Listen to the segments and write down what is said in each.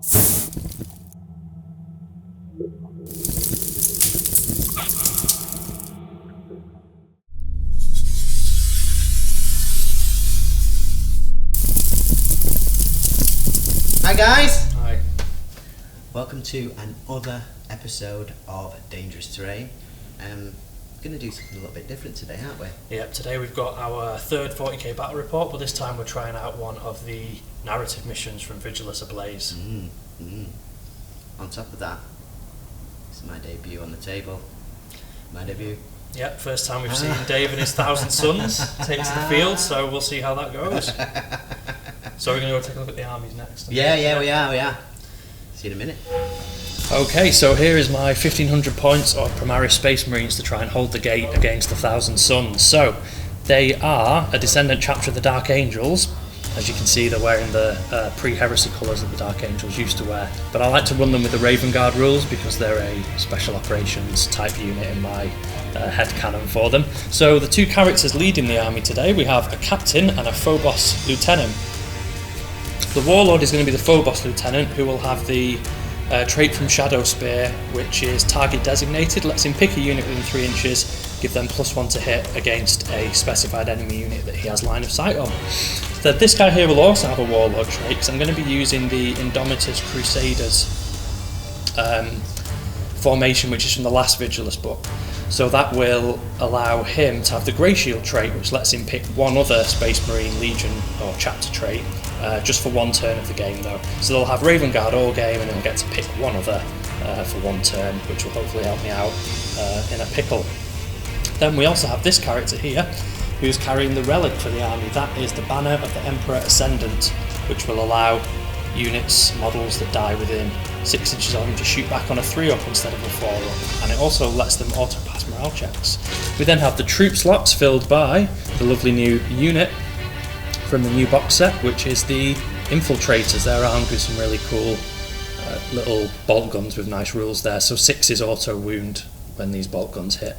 Hi guys! Hi. Welcome to another episode of Dangerous Terrain. Going to do something a little bit different today, aren't we? Yep, today we've got our third 40k battle report, but this time we're trying out one of the narrative missions from Vigilus Ablaze. On top of that, this is my debut on the table. My debut. Yep, first time we've seen Dave and his 1,000 sons take to the field, so we'll see how that goes. So we're going to go take a look at the armies next. Yeah, we are. See you in a minute. Okay, so here is my 1,500 points of Primaris Space Marines to try and hold the gate against the 1,000 Suns. So, they are a descendant chapter of the Dark Angels. As you can see, they're wearing the pre-heresy colours that the Dark Angels used to wear. But I like to run them with the Raven Guard rules because they're a special operations type unit in my headcanon for them. So the two characters leading the army today, we have a captain and a Phobos lieutenant. The Warlord is going to be the Phobos lieutenant, who will have the trait from Shadow Spear, which is target designated, lets him pick a unit within 3 inches, give them +1 to hit against a specified enemy unit that he has line of sight on. So this guy here will also have a Warlord trait, because I'm going to be using the Indomitus Crusaders formation, which is from the last Vigilus book. So that will allow him to have the Grey Shield trait, which lets him pick one other Space Marine Legion or chapter trait, just for one turn of the game though. So they'll have Raven Guard all game and they'll get to pick one other for one turn, which will hopefully help me out in a pickle. Then we also have this character here, who's carrying the relic for the army. That is the Banner of the Emperor Ascendant, which will allow units, models that die within 6 inches of them to shoot back on a 3-up instead of a 4-up, and it also lets them auto-pass morale checks. We then have the troop slots filled by the lovely new unit from the new box set, which is the Infiltrators. They're armed with some really cool little bolt guns with nice rules there, so 6 is auto wound when these bolt guns hit.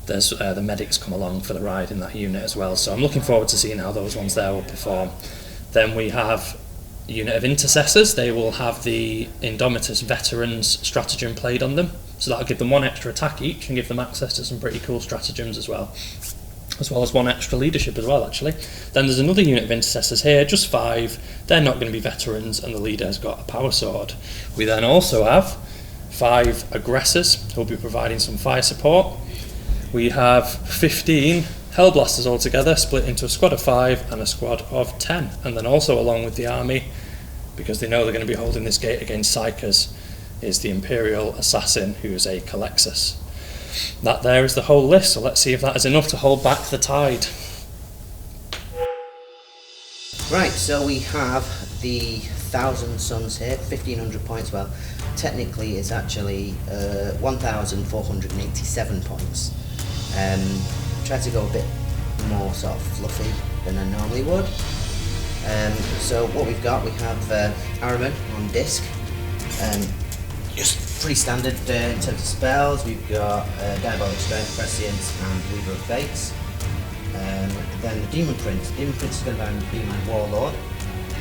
There's the medics come along for the ride in that unit as well, so I'm looking forward to seeing how those ones there will perform. Then we have a unit of Intercessors. They will have the Indomitus Veterans stratagem played on them, so that'll give them 1 extra attack each and give them access to some pretty cool stratagems as well as 1 extra leadership as well actually. Then there's another unit of Intercessors here, just 5. They're not going to be veterans and the leader has got a power sword. We then also have 5 Aggressors who'll be providing some fire support. We have 15 Hellblasters altogether, split into a squad of 5 and a squad of 10. And then also along with the army, because they know they're going to be holding this gate against Psychers, is the Imperial Assassin, who is a Calexis. That there is the whole list, so let's see if that is enough to hold back the tide. Right, so we have the 1,000 Suns here, 1,500 points. Well, technically it's actually 1,487 points. Try to go a bit more sort of fluffy than I normally would. So what we have Araman on disc, just pretty standard in terms of spells. We've got Diabolic Strength, Prescience and Weaver of Fates. Then the Demon Prince. Demon Prince is going to be my Warlord.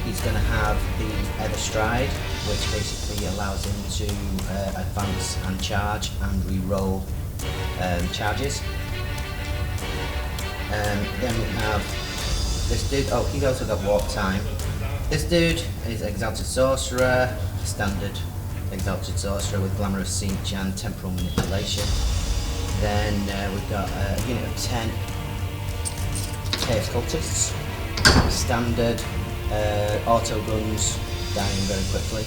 He's going to have the Ether Stride, which basically allows him to advance and charge and re-roll charges. Then we have this dude. Oh, he's also got Warp Time. This dude is Exalted Sorcerer, standard Exalted Sorcerer with Glamorous Siege and Temporal Manipulation. Then we've got a unit of 10 Chaos Cultists, standard auto guns, dying very quickly.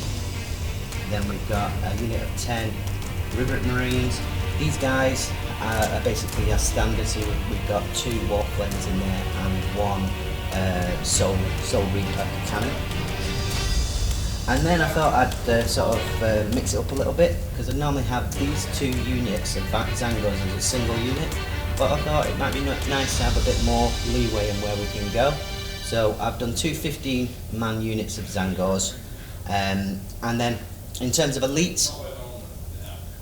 Then we've got a unit of 10 Rivet Marines. These guys are basically as standard, so we've got 2 Warp Flames in there and 1 Soul Reaper cannon. And then I thought I'd sort of mix it up a little bit, because I normally have these 2 units of Zangors as a single unit, but I thought it might be nice to have a bit more leeway in where we can go. So I've done 2 15-man units of Zangors, and then in terms of elites,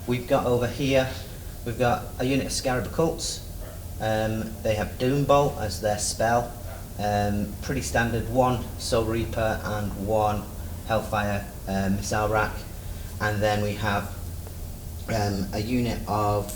we've got over here, we've got a unit of Scarab Occults. They have Doombolt as their spell, pretty standard, 1 Soul Reaper and 1 Hellfire missile rack, and then we have a unit of.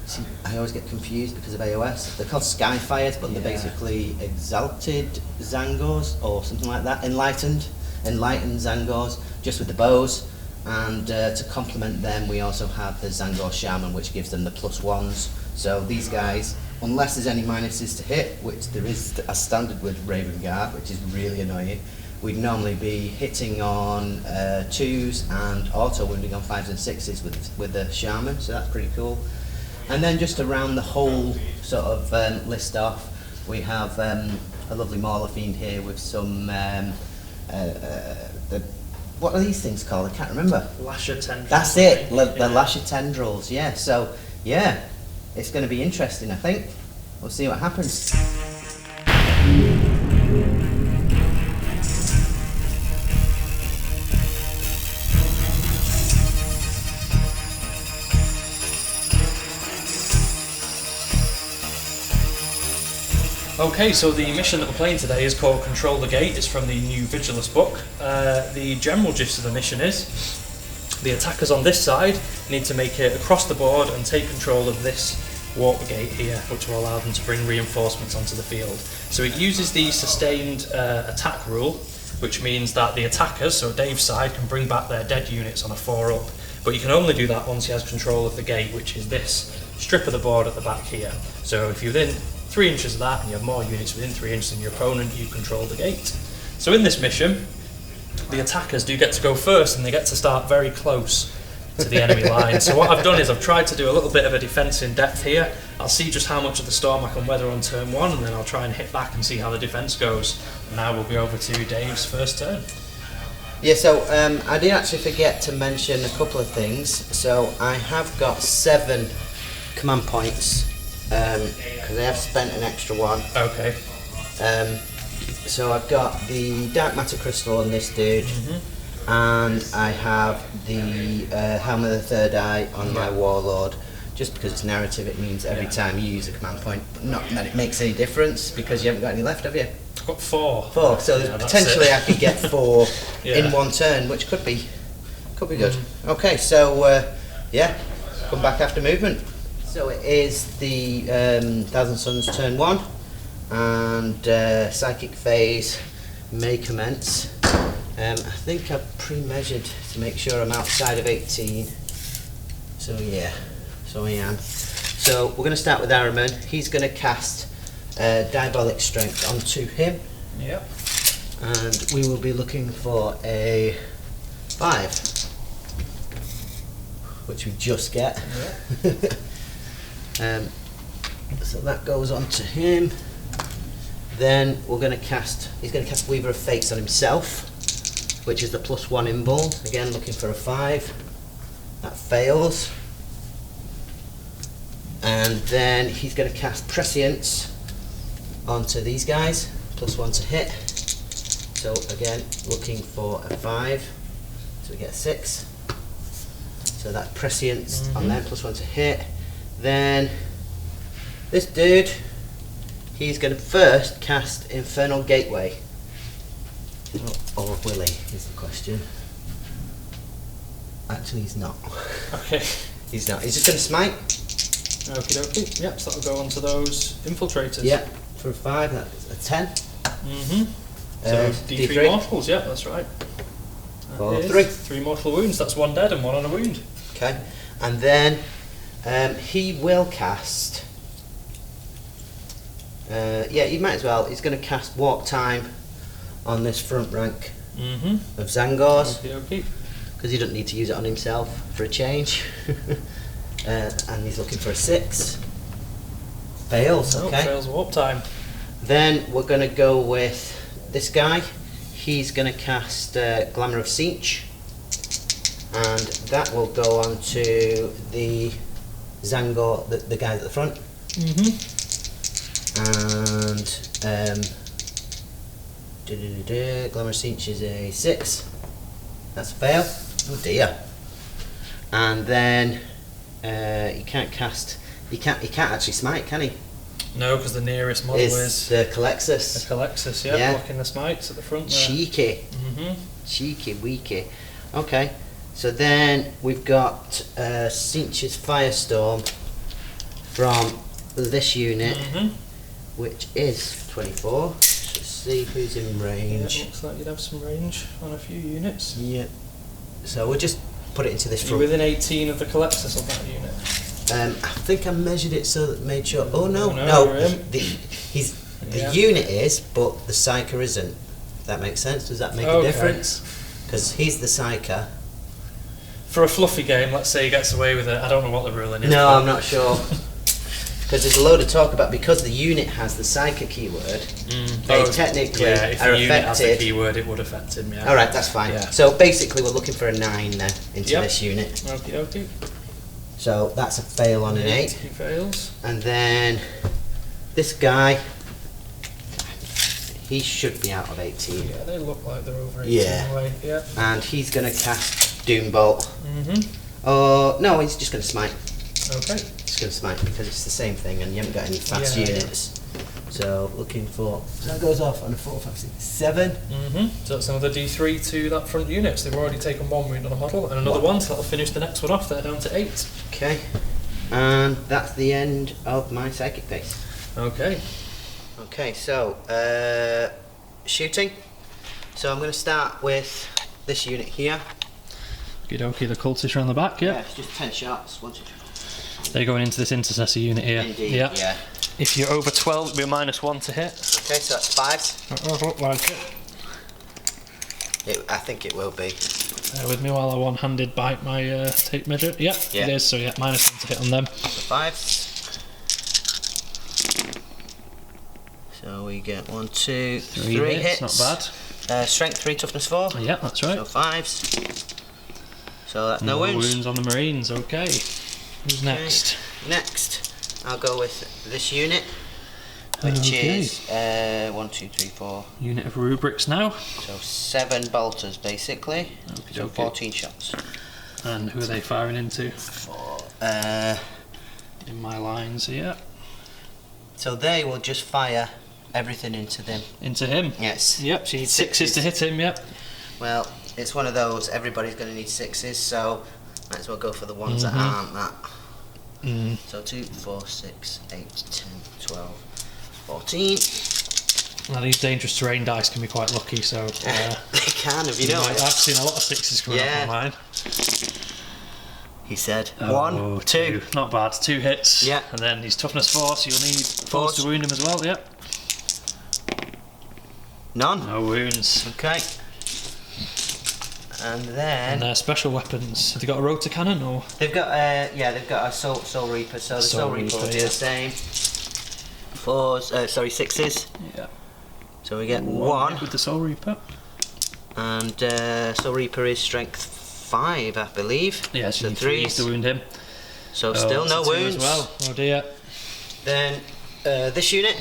See, I always get confused because of AOS. They're called Skyfires, but they're basically exalted Zangors or something like that. Enlightened Zangors, just with the bows. And to complement them, we also have the Zangor Shaman, which gives them the +1s. So these guys, unless there's any minuses to hit, which there is a standard with Raven Guard, which is really annoying, we'd normally be hitting on 2s and auto wounding on 5s and 6s with the Shaman, so that's pretty cool. And then just to round the whole sort of list off, we have a lovely Mauler Fiend here with some, what are these things called? I can't remember. Lasher tendrils. That's it, the Lasher tendrils, yeah. So, yeah, it's going to be interesting, I think. We'll see what happens. Okay, so the mission that we're playing today is called Control the Gate. It's from the new Vigilus book. The general gist of the mission is the attackers on this side need to make it across the board and take control of this water gate here, which will allow them to bring reinforcements onto the field. So it uses the sustained attack rule, which means that the attackers, so Dave's side, can bring back their dead units on a 4-up. But you can only do that once he has control of the gate, which is this strip of the board at the back here. So if you're within 3 inches of that and you have more units within 3 inches than your opponent, you control the gate. So in this mission, the attackers do get to go first and they get to start very close to the enemy line. So what I've done is I've tried to do a little bit of a defence in depth here. I'll see just how much of the storm I can weather on turn 1, and then I'll try and hit back and see how the defence goes. Now we'll be over to Dave's first turn. Yeah, so I did actually forget to mention a couple of things. So I have got 7 command points because I have spent an extra one. Okay. So I've got the Dark Matter Crystal on this dude, and I have the Helm of the Third Eye on my Warlord. Just because it's narrative, it means every time you use a command point, not that it makes any difference because you haven't got any left, have you? I've got 4. 4, so potentially I could get 4 Yeah. in one turn, which could be good. Okay, so yeah, come back after movement. So it is the Thousand Suns turn 1, and Psychic Phase may commence. I think I've pre-measured to make sure I'm outside of 18. So yeah, so I am. So we're going to start with Araman. He's going to cast Diabolic Strength onto him. Yep. And we will be looking for a 5, which we just get. Yep. So that goes on to him. Then we're going to cast. He's going to cast Weaver of Fates on himself, which is the +1 Imbol. Again, looking for a 5. That fails. And then he's going to cast Prescience onto these guys. +1 to hit. So again, looking for a 5. So we get a 6. So that Prescience on them, +1 to hit. Then this dude, he's going to first cast Infernal Gateway. Or will he, is the question. Actually, he's not. Okay. He's not. He's just going to smite. Okie dokie. Yep, so that'll go on to those infiltrators. Yep, for a 5, that's a 10. So D3 mortals, yeah, that's right. For That is 3. 3 mortal wounds, that's 1 dead and 1 on a wound. Okay, and then he will cast. Yeah, he might as well. He's going to cast Walk Time on this front rank of Zangors, because he doesn't need to use it on himself for a change. And he's looking for a 6. Fails. Oh, Okay. fails warp time. Then we're going to go with this guy. He's going to cast Glamour of Siege, and that will go on to the Zangor, the guy at the front. And Glamour of Siege is a 6. That's a fail. Oh dear. And then he can't cast. He can't actually smite, can he? No, because the nearest model is the Calexis. the Calexis, yeah, blocking the smites at the front there. Cheeky. Cheeky weeky. Okay, so then we've got Cinch's Firestorm from this unit, which is 24. Let's see who's in range. Yeah, looks like you'd have some range on a few units. Yeah. So we'll just put it into this You're front. within 18 of the Calexis on that unit. I think I measured it so that made sure. Oh no, No, the unit is, but the Psyker isn't. If that makes sense. Does that make a difference? Because he's the Psyker. For a fluffy game, let's say he gets away with it. I don't know what the ruling is. No, I'm not sure. Because there's a load of talk about because the unit has the Psyker keyword. They technically if are the unit has the affected. keyword, it would affect him. Yeah. All right, that's fine. Yeah. So basically, we're looking for a 9 then into this unit. Okay. So that's a fail on an 8. He fails. And then this guy, he should be out of 18. Yeah, they look like they're over 18 Yeah. away. Yeah. And he's going to cast Doombolt. Oh, no, he's just going to smite. Okay. He's going to smite because it's the same thing and you haven't got any fast units. So looking for, so that goes off on a 4, 5, 6, 7. So that's another D3 to that front unit. So they've already taken 1 wound on a model and another 1, so that'll finish the next one off. They're down to 8. Okay. And that's the end of my psychic phase. Okay. Okay, so shooting. So I'm going to start with this unit here. Okie dokie, the cultists are on the back, Yeah, it's just 10 shots. 1, 2, 3, 4. They're going into this intercessor unit here. Indeed, yeah. If you're over 12, it'll be a -1 to hit. Okay, so that's 5s. I don't like it. I think it will be. Bear with me while I one-handed bite my tape measure. Yeah, it is. So yeah, -1 to hit on them. So 5s. So we get 1, 2, 3 hits. Not bad. Strength 3, toughness 4. Yeah, that's right. So 5s. So that's no wounds. On the Marines. Okay. Who's next? Next, I'll go with this unit, which is 1, 2, 3, 4. Unit of rubrics now. So 7 bolters basically. So 14 shots. And who are they firing into? 4. In my lines here. So they will just fire everything into them. Into him? Yes. Yep, so you need 6s to hit him, yep. Well, it's one of those, everybody's going to need 6s, so might as well go for the ones that aren't that. So 2, 4, 6, 8, 10, 12, 14. Now these dangerous terrain dice can be quite lucky, so... they can, if you know it. I've seen a lot of 6s coming up on mine. He said 1, 2. Not bad, 2 hits. Yeah. And then he's toughness 4, so you'll need 4s to wound him as well, yep. None. No wounds. Okay. And then... And their special weapons. Have they got a rotor cannon, or...? They've got they've got a Soul Reaper, so the Soul Reaper will do the same. 4s, sorry, 6s. Yeah. So we get 1. With the Soul Reaper. And Soul Reaper is strength 5, I believe. Yeah, so so 3s to wound him. So still no wounds. As well. Oh dear. Then this unit.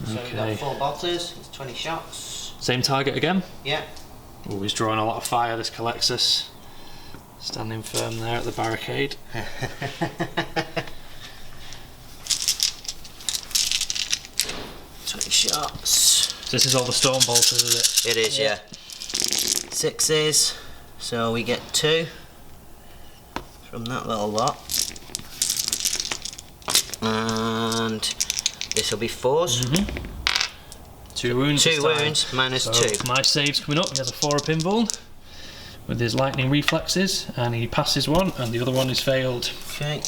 So we've Okay. got 4 bolters, it's 20 shots. Same target again. Yeah. Oh, he's drawing a lot of fire, this Calexis. Standing firm there at the barricade. 20 shots. So this is all the storm bolters, is it? It is, yeah. 6s. So we get 2 from that little lot. And this will be 4s. 2 wounds. 2 wounds, -2. My save's coming up. He has a 4 up invuln with his lightning reflexes, and he passes 1, and the other one is failed. Okay.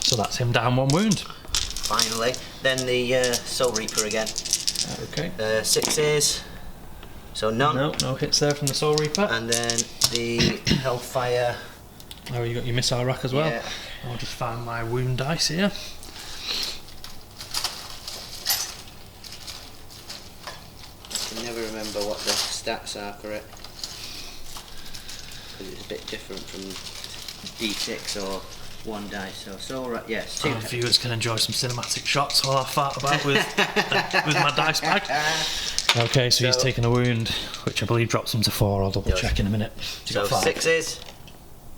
So that's him down 1 wound. Finally. Then the Soul Reaper again. Okay. 6s. So none. No hits there from the Soul Reaper. And then the Hellfire. Oh, you got your missile rack as well. Yeah. I'll just find my wound dice here. I can never remember what the stats are for it. Because it's a bit different from D6 or 1 dice. So right, yes. 2. Viewers can enjoy some cinematic shots while I fart about with my dice bag. Okay, so he's taken a wound, which I believe drops him to 4. I'll double check in a minute. So 6s.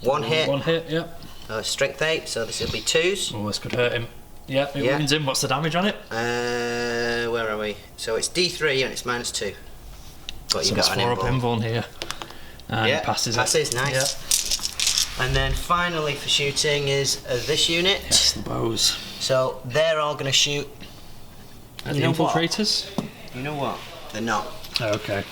1 hit. 1 hit, yep. Strength 8, so this will be 2s. Oh, this could hurt him. Yeah, it wounds him. What's the damage on it? Where are we? So it's D3 and it's -2. But So you've it's got an 4 up invuln. invuln here. And Yeah, passes it. passes, nice. Yeah. And then finally for shooting is this unit. Yes, the bows. So they're all going to shoot. And You the know what? infiltrators? You know what? They're not. Okay.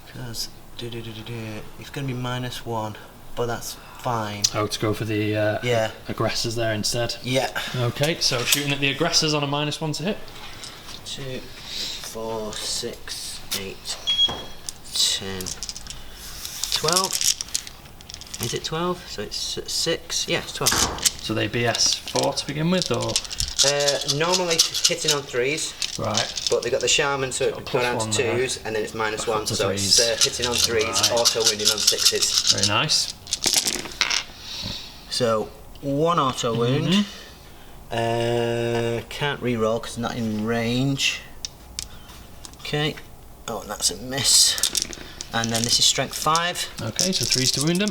Because it's going to be -1, but that's fine. Oh, to go for the Yeah. aggressors there instead. Yeah. Okay, so shooting at the aggressors on a -1 to hit. 2, 4, 6, 8, 10, 12. Is it 12? So it's 6. Yeah, it's 12. So they BS 4 to begin with, or? Normally hitting on 3s, Right. but they got the shaman, so it Got a go down +1 to there. 2s, and then it's -1. to So 3s. it's hitting on 3s, Right. auto wounding on 6s. Very nice. So 1 auto wound. Mm-hmm. Can't re-roll because not in range. Okay. Oh, and that's a miss. And then this is strength 5. Okay, so 3s to wound him.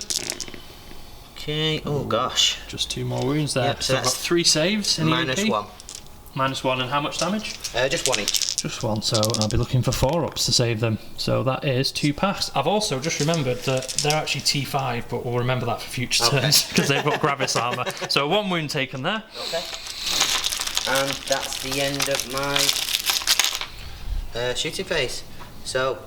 Okay. Oh gosh. Just 2 more wounds there. Yep, so so I've got that's 3 saves in EVP. -1. -1, and how much damage? Just 1 each. Just 1, so I'll be looking for 4 ups to save them. So that is 2 pass. I've also just remembered that they're actually T5, but we'll remember that for future turns because they've got Gravis armour. So 1 wound taken there. Okay. And that's the end of my shooting phase. So,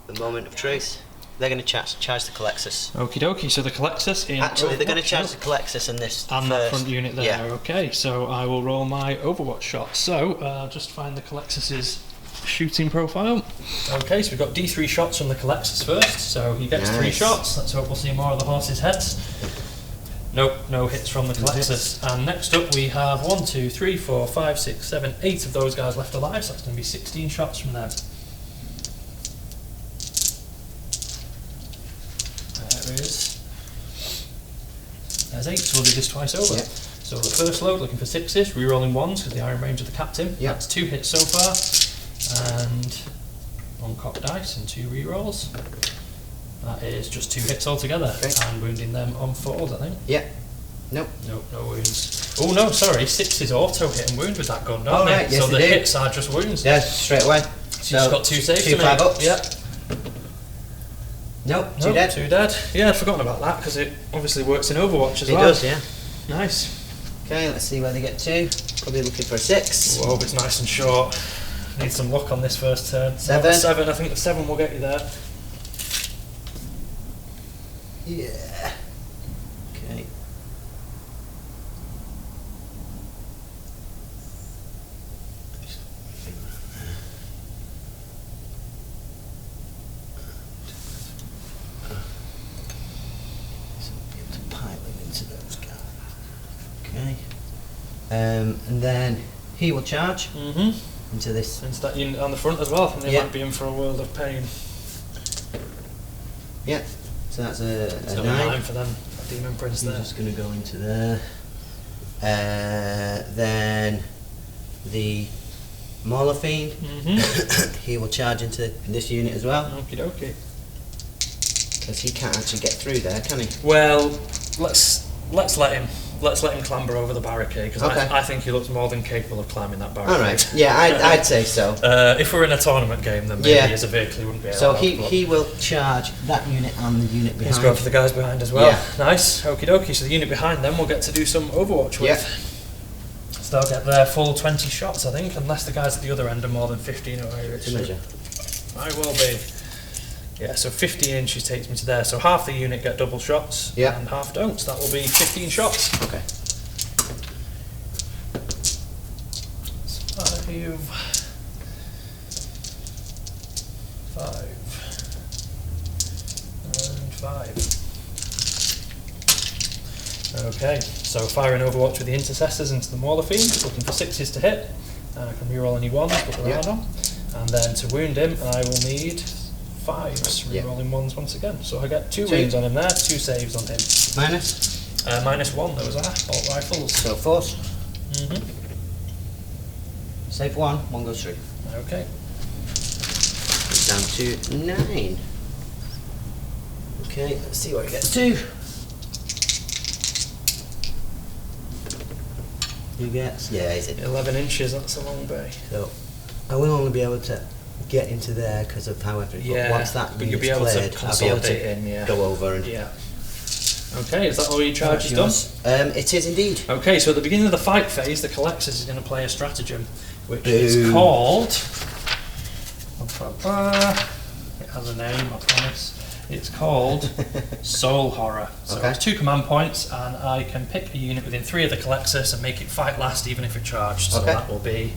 the moment of truth. They're going to charge the Colexus. Okie dokie, so the Colexus in. Actually, they're going to Overwatch, charge the Colexus and this and first. that front unit there. Yeah. Okay, so I will roll my Overwatch shot. So just find the Colexus's shooting profile. Okay, so we've got D3 shots from the Colexus first. So he gets 3 Nice. shots. Let's hope we'll see more of the horses' heads. Nope, no hits from the Colexus. And next up we have 1, 2, 3, 4, 5, 6, 7, 8 of those guys left alive. So that's going to be 16 shots from them. There is. There's 8, so we'll do this twice over. Yep. So the first load, looking for 6s, re-rolling 1s because the iron range of the captain. Yep. That's 2 hits so far. And 1 cocked dice and 2 re-rolls. That is just 2 hits altogether. Okay. And wounding them on 4s, I think. Yeah. Nope. Nope, no wounds. Oh no, sorry, 6s auto hit and wound with that gun, don't Oh, they? right, yes, so the they do. hits are just wounds. Yeah, straight away. So you've got 2 saves 2 to make. 5 ups. Yep. Nope, 2 Nope, dead. 2 dead. Yeah, I'd forgotten about that because it obviously works in Overwatch as It well. does, yeah. Nice. Okay, let's see where they get to. Probably looking for a 6. Whoa, it's nice and short. Need some luck on this first turn. 7. 7, I think the 7 will get you there. Yeah. Okay. So be able to pile him into those guys. Okay. And then he will charge Mm-hmm. into this. And that unit on the front as well. I think they Yeah. might be in for a world of pain. Yeah. So that's a So 9. 9 for them. Demon Prince He's there. just going to go into there. Then the Mauler Fiend, Mm-hmm. he will charge into this unit as well, Okie dokie. because he can't actually get through there, can he? Well, let's let him. Let's let him clamber over the barricade because Okay. I think he looks more than capable of climbing that barricade. Alright, yeah, I'd say so. If we're in a tournament game, then maybe Yeah. as a vehicle he wouldn't be able So to. he will charge that unit and the unit Let's behind. go for the guys behind as well. Yeah. Nice. Okie dokie. So the unit behind them we'll get to do some Overwatch with. Yeah. So they'll get their full 20 shots, I think, unless the guys at the other end are more than 15 or higher. To measure. Might well be. Yeah, so 15 inches takes me to there. So half the unit get double shots Yeah. and half don't. So that will be 15 shots. Okay. 5 and 5. Okay, so firing Overwatch with the intercessors into the Mauler Fiend, looking for 6s to hit. And I can reroll any 1s, put the Yeah. round on. And then to wound him, I will need 5s, Yeah. rerolling 1s once again. So I get 2 Two. wounds on him there, 2 saves on him. Minus. -1, those are bolt rifles. So force. Mm-hmm. Save 1, 1 goes through. Okay. It's down to 9. Okay, let's see what it gets to. Who gets? Yeah, is it? 11 inches, that's a long bay. So I will only be able to get into there because of how everything. Yeah, But once that but you'll unit's be able cleared, to I'll be able consolidate to in, yeah. go over and. Yeah. Okay, is that all your charge is done? It is indeed. Okay, so at the beginning of the fight phase, the Colexus is going to play a stratagem, which Boom. is called. It has a name, I promise. It's called Soul Horror. So Okay. it's 2 command points, and I can pick a unit within 3 of the Colexus and make it fight last, even if it charged. So Okay. that will be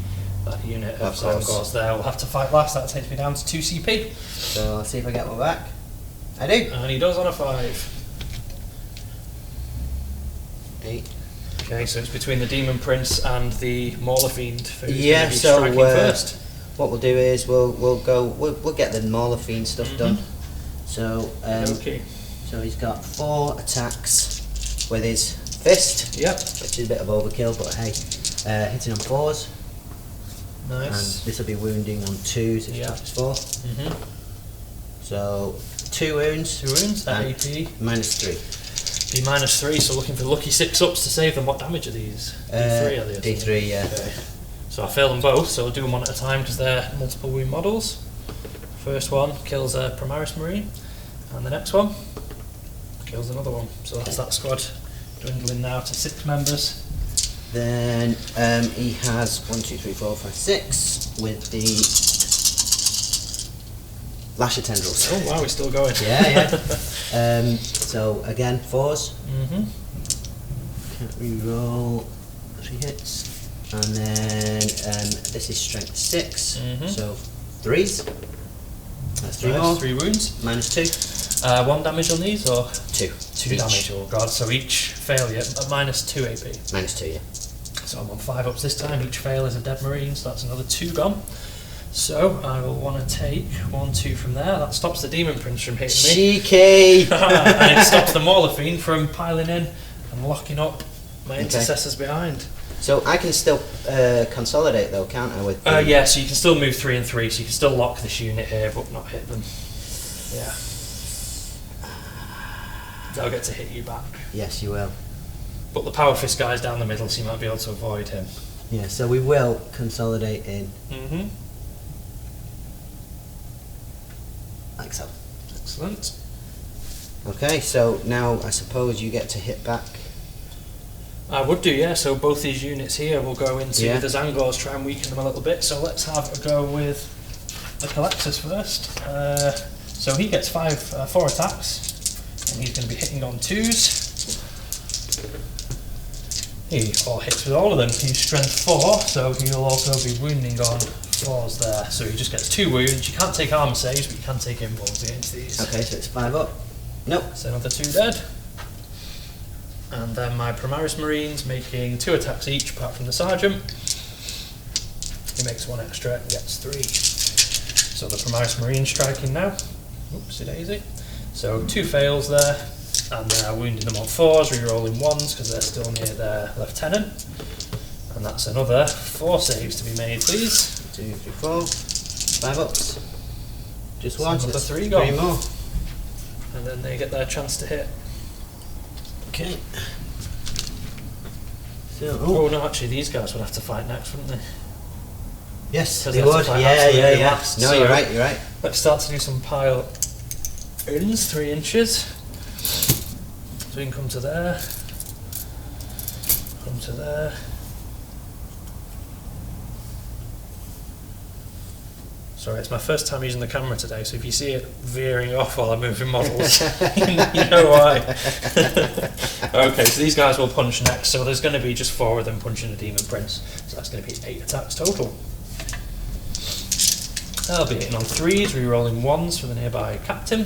that unit of Of course. Zangors there. Will have to fight last. That takes me down to 2 CP, So I'll see if I get one back. I do. and he does on a 5. 8. Okay, so it's between the Demon Prince and the Mauler Fiend. For who's Yeah, going to be so, striking first. What we'll do is we'll get the Mauler Fiend stuff done. So Okay. so he's got 4 attacks with his fist, Yep. which is a bit of overkill, but hey, hitting on 4s, and Nice. this will be wounding on 2s if Yeah. touches 4. Mm-hmm. So 2 wounds, 2 wounds at and AP. -3. Be -3, so looking for lucky 6-ups to save them. What damage are these? D3 are they? D3, yeah. Okay. So I fail them both, so I'll do them one at a time because they're multiple wound models. First one kills a Primaris Marine, and the next one kills another one. So that's that squad dwindling now to 6 members. Then he has 1, 2, 3, 4, 5, 6 with the Lasher Tendrils. Oh wow, we're still going. Yeah, yeah. So again, 4s. Mm-hmm. Can't re-roll 3 hits. And then this is strength 6, Mhm. so 3s. That's 3 Nice, more. 3 wounds. -2. 1 damage on these, or 2. 2 damage? Oh god, so each failure at -2 AP. -2, yeah. So I'm on 5-ups this time, each fail is a dead marine, so that's another 2 gone. So I will want to take 1, 2 from there. That stops the Demon Prince from hitting me. Cheeky! And it stops the Mauler Fiend from piling in and locking up my intercessors behind. So I can still consolidate though, can't I? With Yeah, so you can still move 3 and 3, so you can still lock this unit here but not hit them. Yeah. They'll get to hit you back. Yes, you will. But the Power Fist guy's down the middle, so you might be able to avoid him. Yeah, so we will consolidate in Mm-hmm. like so. Excellent. Okay, so now I suppose you get to hit back. I would do, yeah. So both these units here will go into Yeah. the Zangors, try and weaken them a little bit. So let's have a go with the Colexus first. So he gets 4 attacks, and he's going to be hitting on 2s. He hits with all of them. He's strength 4, so he'll also be wounding on 4s there. So he just gets 2 wounds. You can't take armor saves, but you can take invulns against these. Okay, so it's 5 up. Nope. So another 2 dead. And then my Primaris Marines making 2 attacks each, apart from the Sergeant. He makes 1 extra and gets 3. So the Primaris Marine striking now. Oopsie daisy. So 2 fails there, and they're wounding them on 4s, re-rolling 1s because they're still near their Lieutenant. And that's another 4 saves to be made, please. 2, 3, 4. 5 ups. Just So one. another that's 3 gone. 3 more. And then they get their chance to hit. Okay. So, Oh no, actually these guys would have to fight next, wouldn't they? yes, Because they they have to would. fight Yeah, absolutely yeah. last, No, so- you're right. You're right. Let's start to do some pile ins, 3 inches. So we can come to there, come to there. Sorry, it's my first time using the camera today, so if you see it veering off while I'm moving models, you know why. Okay, so these guys will punch next, so there's going to be just 4 of them punching the Demon Prince, so that's going to be 8 attacks total. I'll be hitting on 3s, re-rolling 1s for the nearby Captain.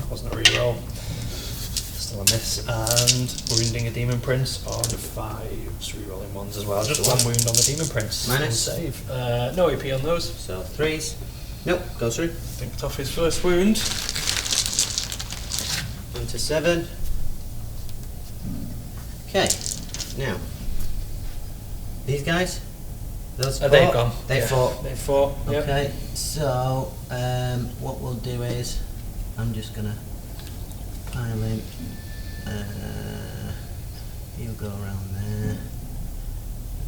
Wasn't a re-roll. Still a miss. And wounding a Demon Prince on 5s, re-rolling 1s as well. Just 1 wound on the Demon Prince. Minus? One save. No AP on those. So 3s. Nope, goes through. Picked off his first wound. 1 to 7. Okay, now these guys. Those They've fought? gone. They Yeah, fought. They fought. Yep. Okay, so what we'll do is I'm just gonna pile in. He'll go around there.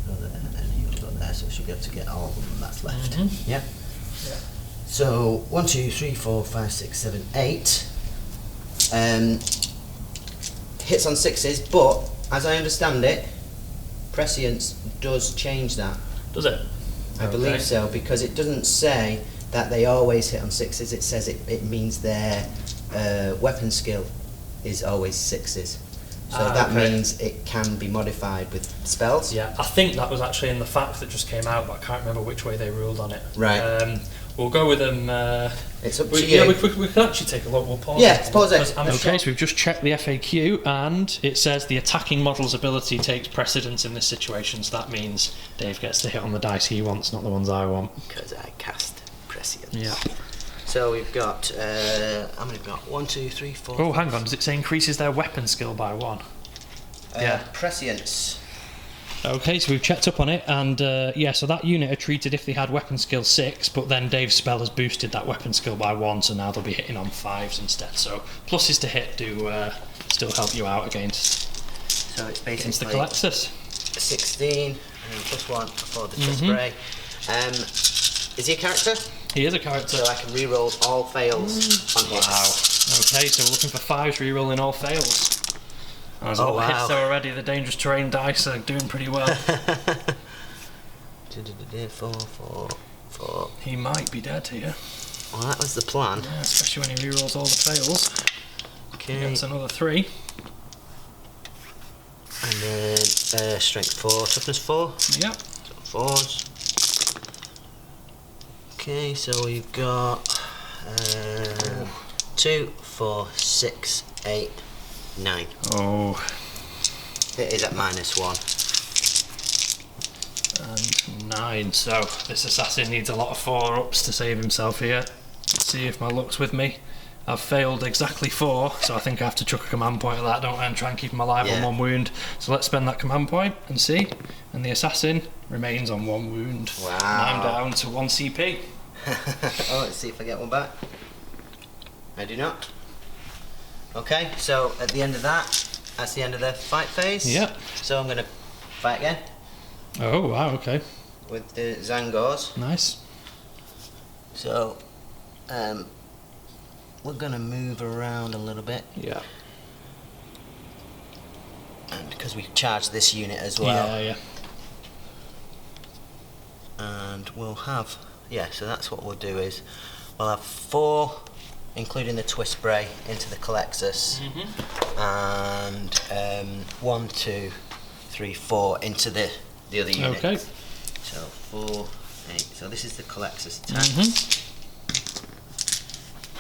go there, and then you'll go there, so we should be able to get all of them that's left. Mhm. Yeah? Yeah. So, 1, 2, 3, 4, 5, 6, 7, 8. Hits on 6s, but as I understand it, prescience does change that. Does it? I believe so, because it doesn't say that they always hit on 6s, it says it means their weapon skill is always 6s. So that means it can be modified with spells. Yeah, I think that was actually in the fact that just came out, but I can't remember which way they ruled on it. Right. We'll go with them. It's up to you. Yeah, we can actually take a look. We'll pause. Yeah, pause it. Okay, so we've just checked the FAQ, and it says the attacking model's ability takes precedence in this situation. So that means Dave gets to hit on the dice he wants, not the ones I want. Because I cast prescience. Yeah. So we've got, how many have we got? 1, 2, 3, 4. Oh, hang on. Does it say increases their weapon skill by 1? Yeah. Prescience. Okay, so we've checked up on it, and so that unit are treated if they had weapon skill 6, but then Dave's spell has boosted that weapon skill by 1, so now they'll be hitting on 5s instead. So pluses to hit do still help you out against So it's the Colexus. 16, and then +1 for the twist spray. Is he a character? He is a character. So I can re-roll all fails on hits. Wow. Okay, so we're looking for 5s, re-rolling all fails. There's a lot of hits there already. The dangerous terrain dice are doing pretty well. 4, 4, 4. He might be dead here. Well, that was the plan. Yeah, especially when he re-rolls all the fails. Okay. He gets another 3. And then strength 4, toughness 4. Yep. So 4s. Okay, so we've got 2, 4, 6, 8, 9. Oh. It is at -1. And 9. So this assassin needs a lot of 4-ups to save himself here. Let's see if my luck's with me. I've failed exactly 4, so I think I have to chuck a command point at that, don't I, and try and keep him alive on 1 wound. So let's spend that command point and see. And the assassin remains on 1 wound. Wow. And I'm down to 1 CP. Oh, let's see if I get one back. I do not. Okay, so at the end of that's the end of the fight phase. Yep. So I'm going to fight again. Oh, wow, okay. With the Zangors. Nice. So, we're going to move around a little bit. Yeah. And because we charge this unit as well. Yeah. And we'll have, so that's what we'll do is, we'll have 4, including the twist spray, into the Colexus. And 1, 2, 3, 4 into the other unit. Okay. So 4, 8. So this is the Colexus attack.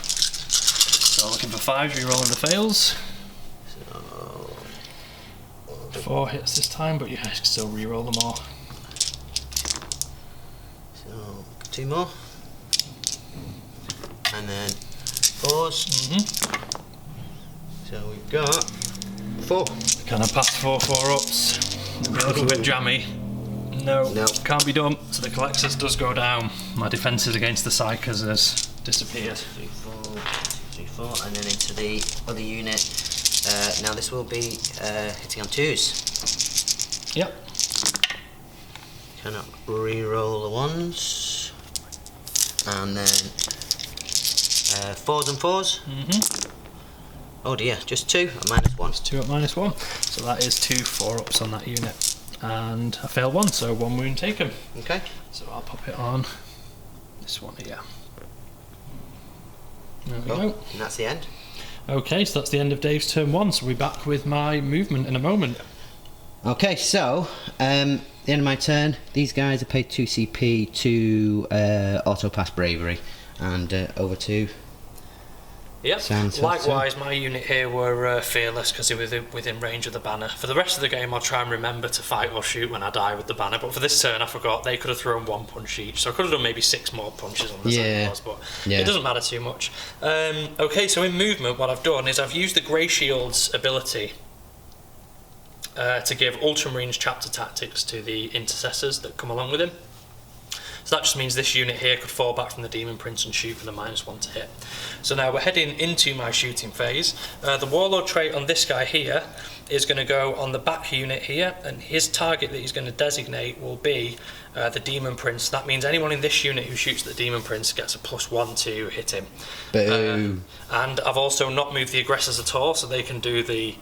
So looking for 5s, re-rolling the fails. So 4 hits this time, but you can still re-roll them all. So 2 more. And then 4s. So we've got 4. Can I pass 4 4-ups? It'll be a little bit jammy. No, can't be done. So the Colexus does go down. My defences against the Psychers has disappeared. 3, 4, 3, 4, and then into the other unit. Now this will be hitting on 2s. Yep. Cannot re-roll the 1s. And then 4s and 4s. Oh dear, just 2 at -1. 2 at -1. So that is 2 4-ups on that unit. And I failed 1, so 1 wound taken. Okay. So I'll pop it on this one here. There we go. And that's the end. Okay, so that's the end of Dave's turn 1, so we'll be back with my movement in a moment. Okay, so the end of my turn, these guys are paid 2 CP to auto pass bravery, and over to. Yep. Likewise, my unit here were fearless because they were within range of the banner. For the rest of the game, I'll try and remember to fight or shoot when I die with the banner. But for this turn, I forgot they could have thrown 1 punch each, so I could have done maybe 6 more punches on the Zangors, but it doesn't matter too much. Okay, so in movement, what I've done is I've used the Grey Shield's ability to give Ultramarines chapter tactics to the intercessors that come along with him. So that just means this unit here could fall back from the Demon Prince and shoot with a -1 to hit. So now we're heading into my shooting phase. The Warlord trait on this guy here is going to go on the back unit here, and his target that he's going to designate will be the Demon Prince. That means anyone in this unit who shoots the Demon Prince gets a +1 to hit him. Boom. And I've also not moved the aggressors at all, so they can do the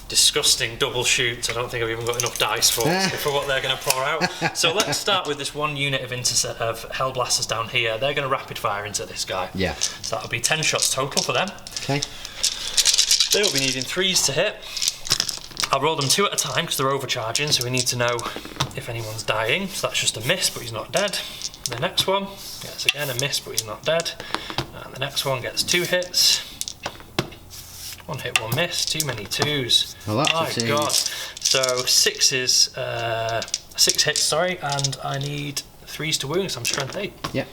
disgusting double shoots. I don't think I've even got enough dice for what they're going to pour out. So let's start with this one unit of Hellblasters down here. They're going to rapid fire into this guy. Yeah. So that'll be 10 shots total for them. Okay. They will be needing 3s to hit. I'll roll them 2 at a time because they're overcharging, so we need to know if anyone's dying. So that's just a miss, but he's not dead. The next one gets again a miss, but he's not dead. And the next one gets 2 hits. 1 hit, 1 miss. Too many 2s. Well, that's my a two. God. So 6 hits, sorry, and I need 3s to wound because I'm strength 8. Yeah.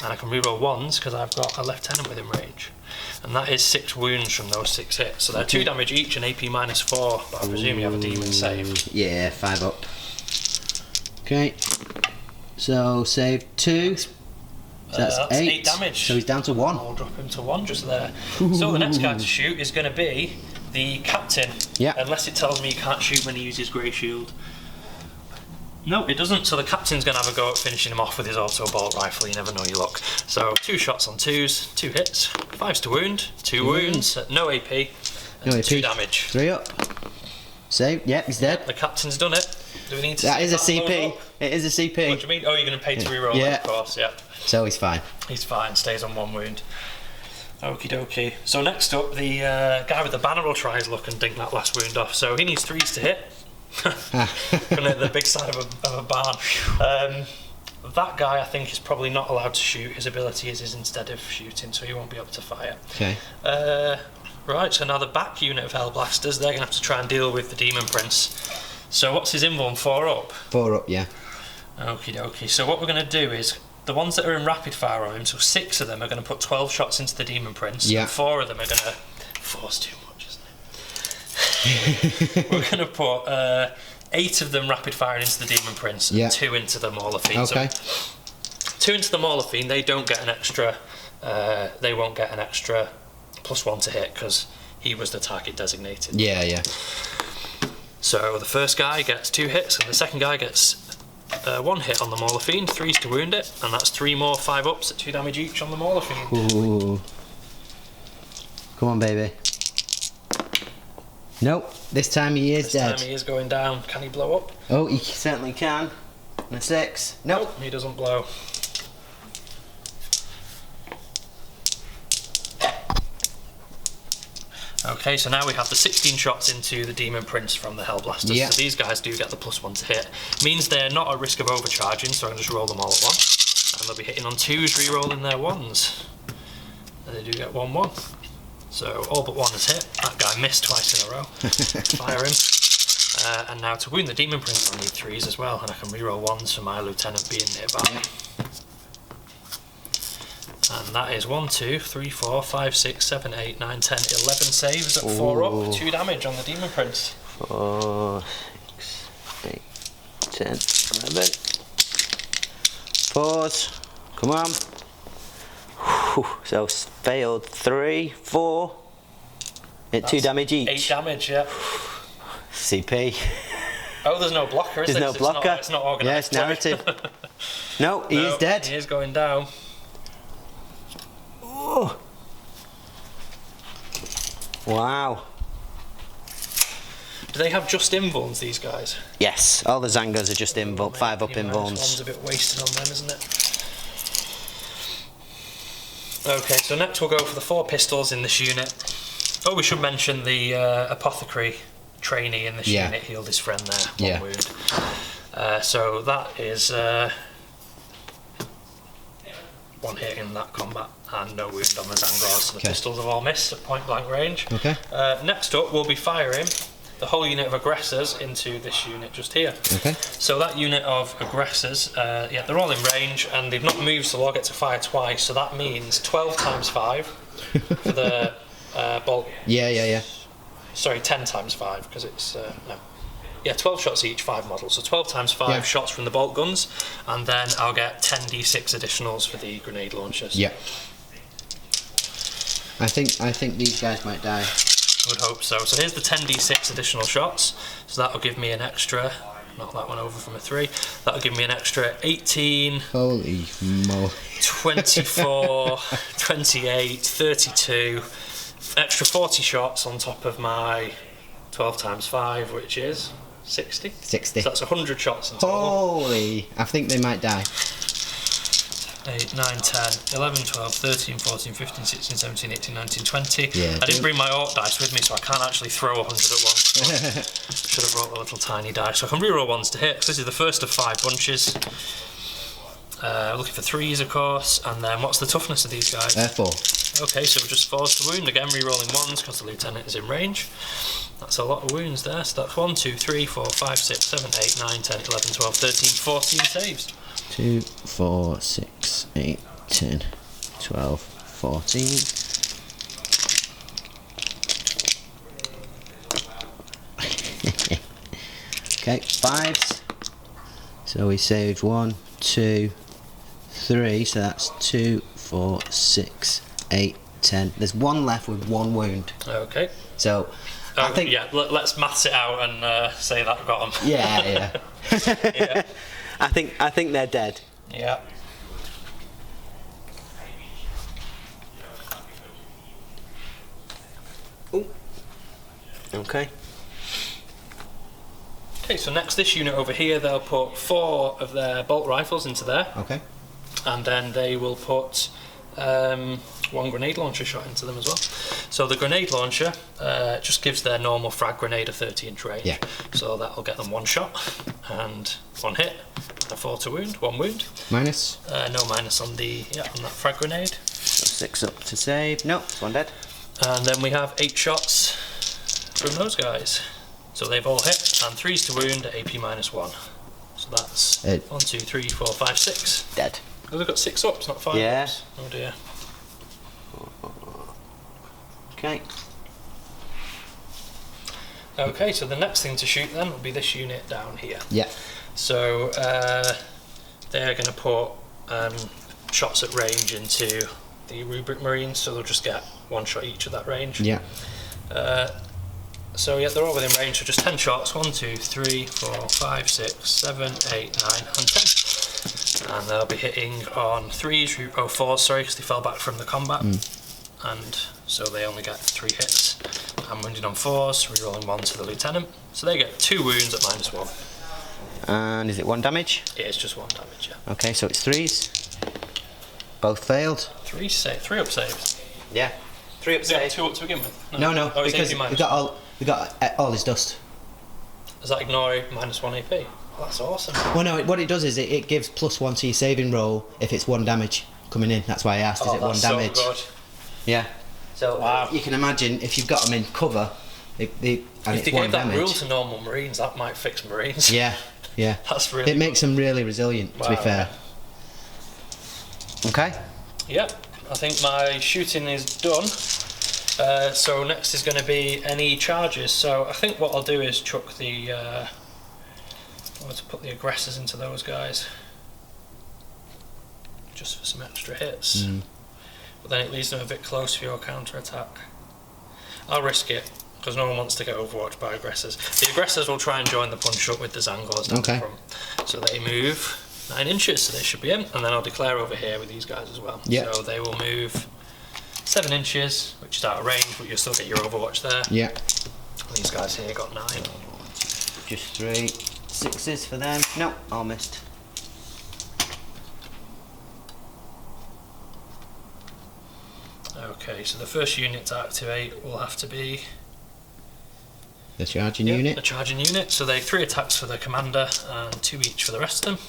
And I can reroll 1s because I've got a lieutenant within range. And that is 6 wounds from those 6 hits. So they're 2 damage each and AP -4, but I presume you have a demon save. Yeah, 5 up. Okay. So save 2. So that's 8 damage. So he's down to 1. I'll drop him to 1 just there. So the next guy to shoot is going to be the captain. Yeah. Unless it tells me he can't shoot when he uses Grey Shield. No, it doesn't. So the captain's going to have a go at finishing him off with his auto bolt rifle. You never know your luck. So 2 shots on 2s, 2 hits, 5s to wound, 2 wounds, no AP, and No AP. 2 damage. 3 up. Save. Yep, he's dead. The captain's done it. Do we need to? That is a load CP. up? It is a CP. What do you mean? Oh, you're going to pay to reroll Yeah. it, of course. Yeah. So he's fine. He's fine. Stays on 1 wound. Okie dokie. So next up, the guy with the banner will try his luck and dink that last wound off. So he needs 3s to hit. Gonna hit the big side of a barn. That guy, I think, is probably not allowed to shoot. His ability is instead of shooting, so he won't be able to fire. Okay. Right, so now the back unit of Hellblasters, they're going to have to try and deal with the Demon Prince. So what's his invuln? 4 up? 4 up, yeah. Okie dokie. So what we're going to do is, the ones that are in rapid fire on him, so 6 of them are going to put 12 shots into the Demon Prince, yeah. and 4 of them are going to... 4's too much, isn't it? We're going to put 8 of them rapid fire into the Demon Prince, and 2 into the Mauler Fiend. Okay. So 2 into the Mauler Fiend, they don't get an extra... they won't get an extra +1 to hit, because he was the target designated. Yeah, yeah. So the first guy gets 2 hits, and the second guy gets 1 hit on the Mauler Fiend, 3s to wound it, and that's 3 more 5 ups at 2 damage each on the Mauler Fiend. Ooh. Come on, baby. Nope, this time he is dead. This time he is going down. Can he blow up? Oh, he certainly can. And a 6. Nope. He doesn't blow. Okay, so now we have the 16 shots into the Demon Prince from the Hellblasters. Yeah. So these guys do get the +1 to hit. Means they're not at risk of overcharging, so I can just roll them all at once. And they'll be hitting on 2s, re-rolling their 1s. And they do get 1-1. So all but 1 is hit. That guy missed twice in a row. Fire him. And now to wound the Demon Prince, I'll need 3s as well, and I can re-roll 1s for my lieutenant being nearby. And that is 1, 2, 3, 4, 5, 6, 7, 8, 9, 10, 11 saves at 4 up, 2 damage on the Demon Prince. 4, 6, 8, 10, 11. Pause. Come on. Whew. So failed 3, 4. Hit 2 damage each. 8 damage, yeah. CP. Oh, there's no blocker, is there? There's no blocker. It's not organised. Yeah, it's narrative. No, he is dead. He is going down. Oh. Wow. Do they have just invulns, these guys? Yes, all the Zangos are just 5 up invulns. One's a bit wasted on them, isn't it? Okay, so next we'll go for the 4 pistols in this unit. Oh, we should mention the apothecary trainee in this unit healed his friend there, 1 wound. So that is 1 hit in that combat and no wound on the Zangors. So the pistols have all missed at point blank range. Okay. Next up, we'll be firing the whole unit of aggressors into this unit just here. Okay. So that unit of aggressors, they're all in range and they've not moved, so they'll get to fire twice. So that means 12 times 5 for the bolt. Yeah. Sorry, 10 times 5 because it's no. 12 shots each, 5 models. So 12 times 5 shots from the bolt guns, and then I'll get 10d6 additionals for the grenade launchers. Yeah. I think these guys might die. I would hope so. So here's the 10d6 additional shots. So that'll give me an extra, knock that one over from a 3. That'll give me an extra 18. Holy mo. 24, 28, 32. Extra 40 shots on top of my 12 times 5, which is 60. 60. So that's 100 shots in total. Holy. I think they might die. 8, 9, 10, 11, 12, 13, 14, 15, 16, 17, 18, 19, 20. Yeah, I didn't bring my orc dice with me, so I can't actually throw 100 at once. Should have brought the little tiny dice. So I can reroll ones to hit. This is the first of 5 bunches. Looking for 3s, of course. And then what's the toughness of these guys? 4. Okay, so just 4s to wound. Again, rerolling 1s because the lieutenant is in range. That's a lot of wounds there. So that's 1, 2, 3, 4, 5, 6, 7, 8, 9, 10, 11, 12, 13, 14 saves. 2, 4, 6, 8, 10, 12, 14. Okay, 5s. So we saved 1, 2, 3. So that's 2, 4, 6, 8, 10. There's 1 left with 1 wound. Okay. So I think let's maths it out and say that got them. Yeah. Yeah. I think they're dead. Yeah. Ooh. Okay. Okay, so next this unit over here, they'll put 4 of their bolt rifles into there. Okay. And then they will put 1 grenade launcher shot into them as well. So the grenade launcher just gives their normal frag grenade a 30-inch range. Yeah. So that'll get them 1 shot and 1 hit, a 4 to wound, 1 wound. Minus? No minus on the on that frag grenade. So 6 up to save. No, it's 1 dead. And then we have 8 shots from those guys. So they've all hit, and 3s to wound at AP -1. So that's 1, 2, 3, 4, 5, 6. Dead. Oh, they've got 6 ups, not 5 Yeah. ups. Oh dear. Okay. Okay, so the next thing to shoot then will be this unit down here. Yeah. So they're going to put shots at range into the Rubric Marines, so they'll just get 1 shot each at that range. Yeah. So yeah, they're all within range, so just 10 shots. 1, 2, 3, 4, 5, 6, 7, 8, 9, and 10. And they'll be hitting on 3s, 4s, sorry, because they fell back from the combat. And so they only get 3 hits. I'm wounded on 4s, rerolling 1 to the lieutenant. So they get 2 wounds at -1. And is it 1 damage? Yeah, it's just 1 damage, yeah. Okay, so it's 3s. Both failed. 3 up saves. Yeah. 3 up Is it save. 2 up to begin with? No, Oh, it's because AP minus. we got all his dust. Does that ignore -1 AP? Oh, that's awesome. Well, no, what it does is it gives +1 to your saving roll if it's 1 damage coming in. That's why I asked, is it 1 damage? So good. Yeah. So Wow. you can imagine if you've got them in cover, and If it's they 1 gave that damage. rule to normal Marines, that might fix Marines. Yeah. That's really It makes them really resilient, to be Wow. fair. Okay. Yep, I think my shooting is done. So next is going to be any charges. So I think what I'll do is chuck the... I want to put the aggressors into those guys. Just for some extra hits. But then it leaves them a bit close for your counter-attack. I'll risk it, because no one wants to get overwatched by aggressors. The aggressors will try and join the punch-up with the Zangors down Okay. the front. So they move 9 inches, so they should be in. And then I'll declare over here with these guys as well. Yep. So they will move 7 inches, which is out of range, but you'll still get your overwatch there. Yeah. And these guys here got 9. Just 3 6s for them. No, all missed. Okay, so the first unit to activate will have to be The charging the unit. charging unit. So they have 3 attacks for the commander and 2 each for the rest of them.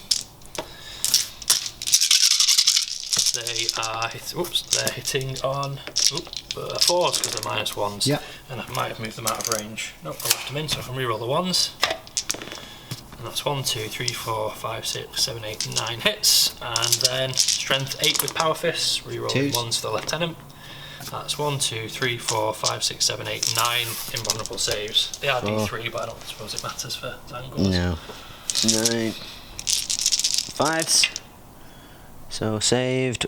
They are they're hitting on 4s because they're -1s. Yeah. And I might have moved them out of range. Nope, I left them in, so I can reroll the 1s. And that's 1, 2, 3, 4, 5, 6, 7, 8, 9 hits. And then strength 8 with power fists, rerolling 2s. 1s for the lieutenant. That's 1, 2, 3, 4, 5, 6, 7, 8, 9 invulnerable saves. They are D3, but I don't suppose it matters for Zangors. No. 9 5s. So saved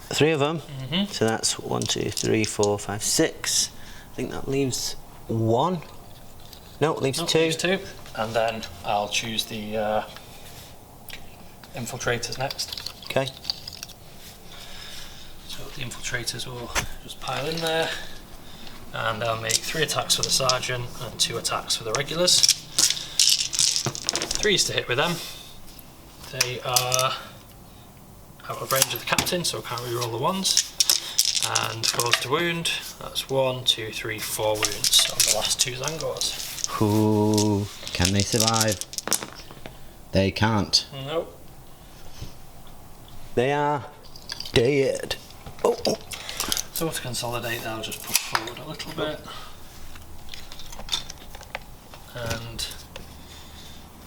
3 of them. So that's 1, 2, 3, 4, 5, 6. I think that leaves 1. No, it leaves 2. Leaves 2. And then I'll choose the infiltrators next. Okay. So the infiltrators will just pile in there, and I'll make 3 attacks for the sergeant and 2 attacks for the regulars. 3s to hit with them. They are out of range of the captain, so I can't reroll the ones. And 4s to wound. That's 1, 2, 3, 4 wounds on the last 2 Zangors. Who can they survive? They can't. Nope. They are dead. Oh. So to consolidate, I'll just push forward a little bit. And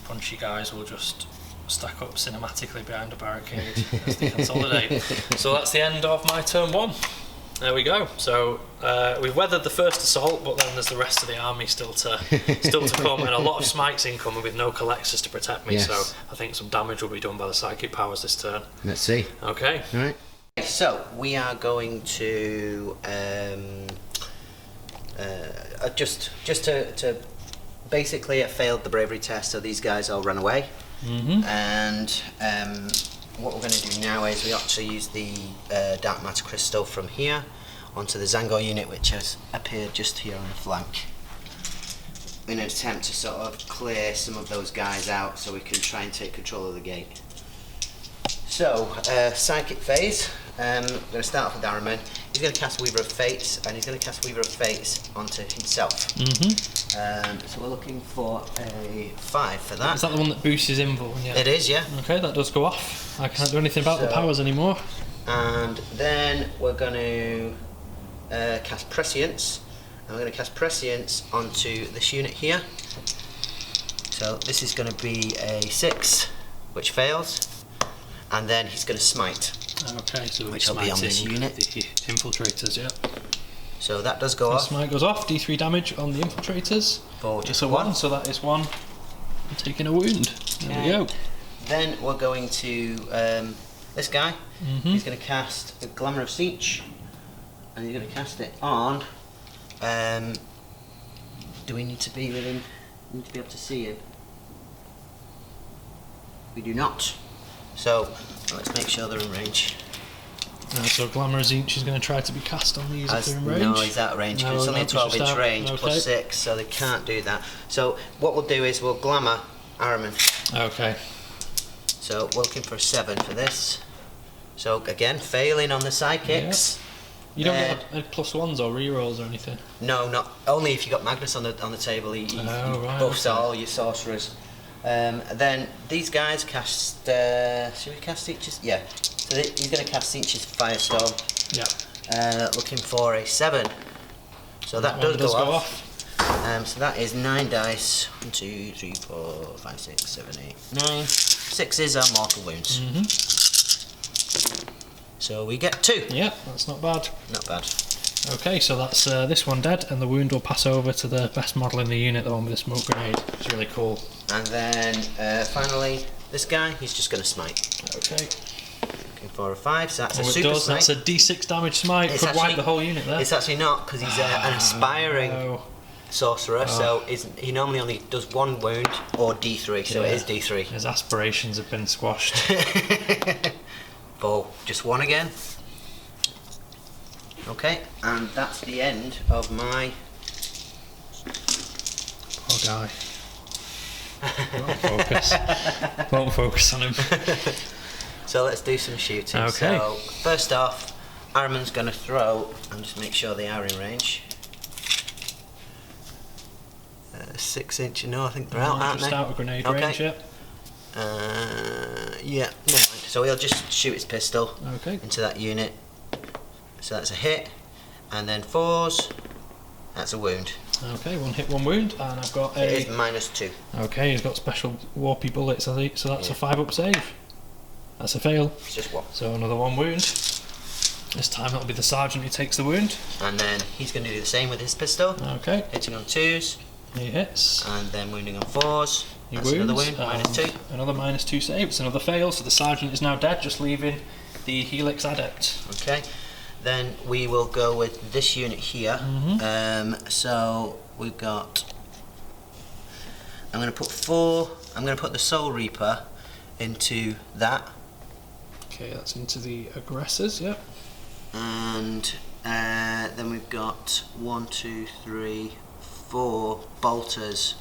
punchy guys will just stack up cinematically behind a barricade as they consolidate. So that's the end of my turn 1. There we go. So we've weathered the first assault, but then there's the rest of the army still to come, and a lot of smites incoming with no collectors to protect me. Yes. So I think some damage will be done by the psychic powers this turn. Let's see. Okay. All right. So we are going to just to basically, it failed the bravery test, so these guys all run away. And what we're going to do now is we actually use the dark matter crystal from here onto the Zangor unit, which has appeared just here on the flank, in an attempt to sort of clear some of those guys out so we can try and take control of the gate. So, psychic phase. We're going to start off with Araman. He's going to cast Weaver of Fates, and he's going to cast Weaver of Fates onto himself. So we're looking for a 5 for that. Is that the one that boosts his invul? Yeah. It is, yeah. Okay, that does go off. I can't do anything about the powers anymore. And then we're going to cast Prescience, and we're going to cast Prescience onto this unit here. So this is going to be a 6, which fails, and then he's going to smite. Okay, so which will be on this unit. The infiltrators, yeah. So that does go off. Smite goes off. D3 damage on the infiltrators. For just a 1. So that is 1. I'm taking a wound. There we go. Then we're going to this guy. He's going to cast the Glamour of Siege, and he's going to cast it on. Do we need to be within? We need to be able to see him. We do not. So let's make sure they're in range. So Glamour Zinch is going to try to be cast on these if they're in range? No, he's out of range, because it's only a 12-inch range, plus 6, so they can't do that. So what we'll do is we'll Glamour Araman. Okay. So we're looking for a 7 for this. So again, failing on the psychics. Yep. You don't get +1s or rerolls or anything? No, not only if you got Magnus on the table. He buffs all your sorcerers. Then these guys cast. Should we cast Sietch's? Yeah. So he's going to cast Sietch's Firestorm. Yeah. Looking for a 7. So that does go off. So that is 9 dice. 1, 2, 3, 4, 5, 6, 7, 8, 9. 6s are mortal wounds. So we get 2. Yeah, that's not bad. Not bad. Okay, so that's this one dead, and the wound will pass over to the best model in the unit, the one with the smoke grenade. It's really cool. And then finally, this guy, he's just going to smite. Okay. Looking for a 5, so that's a super smite. That's a D6 damage smite. Could wipe the whole unit there. It's actually not, because he's an aspiring sorcerer, so he normally only does 1 wound or D3, so it is D3. His aspirations have been squashed. For just 1 again. Okay, and that's the end of my... Poor guy. Won't focus on him. So let's do some shooting. Okay. So first off, Araman's going to throw, and just make sure they are in range. 6 inch, no, I think they're out, aren't they? Just out of grenade range, yeah. Yeah, never mind. So he'll just shoot his pistol into that unit. So that's a hit, and then 4s, that's a wound. Okay, 1 hit, 1 wound, and I've got a... It is -2. Okay, he's got special warpy bullets, I think, so that's a 5-up save. That's a fail. It's just 1. So another 1 wound. This time it'll be the sergeant who takes the wound. And then he's going to do the same with his pistol. Okay. Hitting on 2s. He hits. And then wounding on 4s. He That's wounds. another wound, -2. Another -2 saves, another fail, so the sergeant is now dead, just leaving the Helix Adept. Okay. Then we will go with this unit here. So we've got... I'm going to put the Soul Reaper into that. Okay, that's into the aggressors, yep. And then we've got 1, 2, 3, 4 bolters.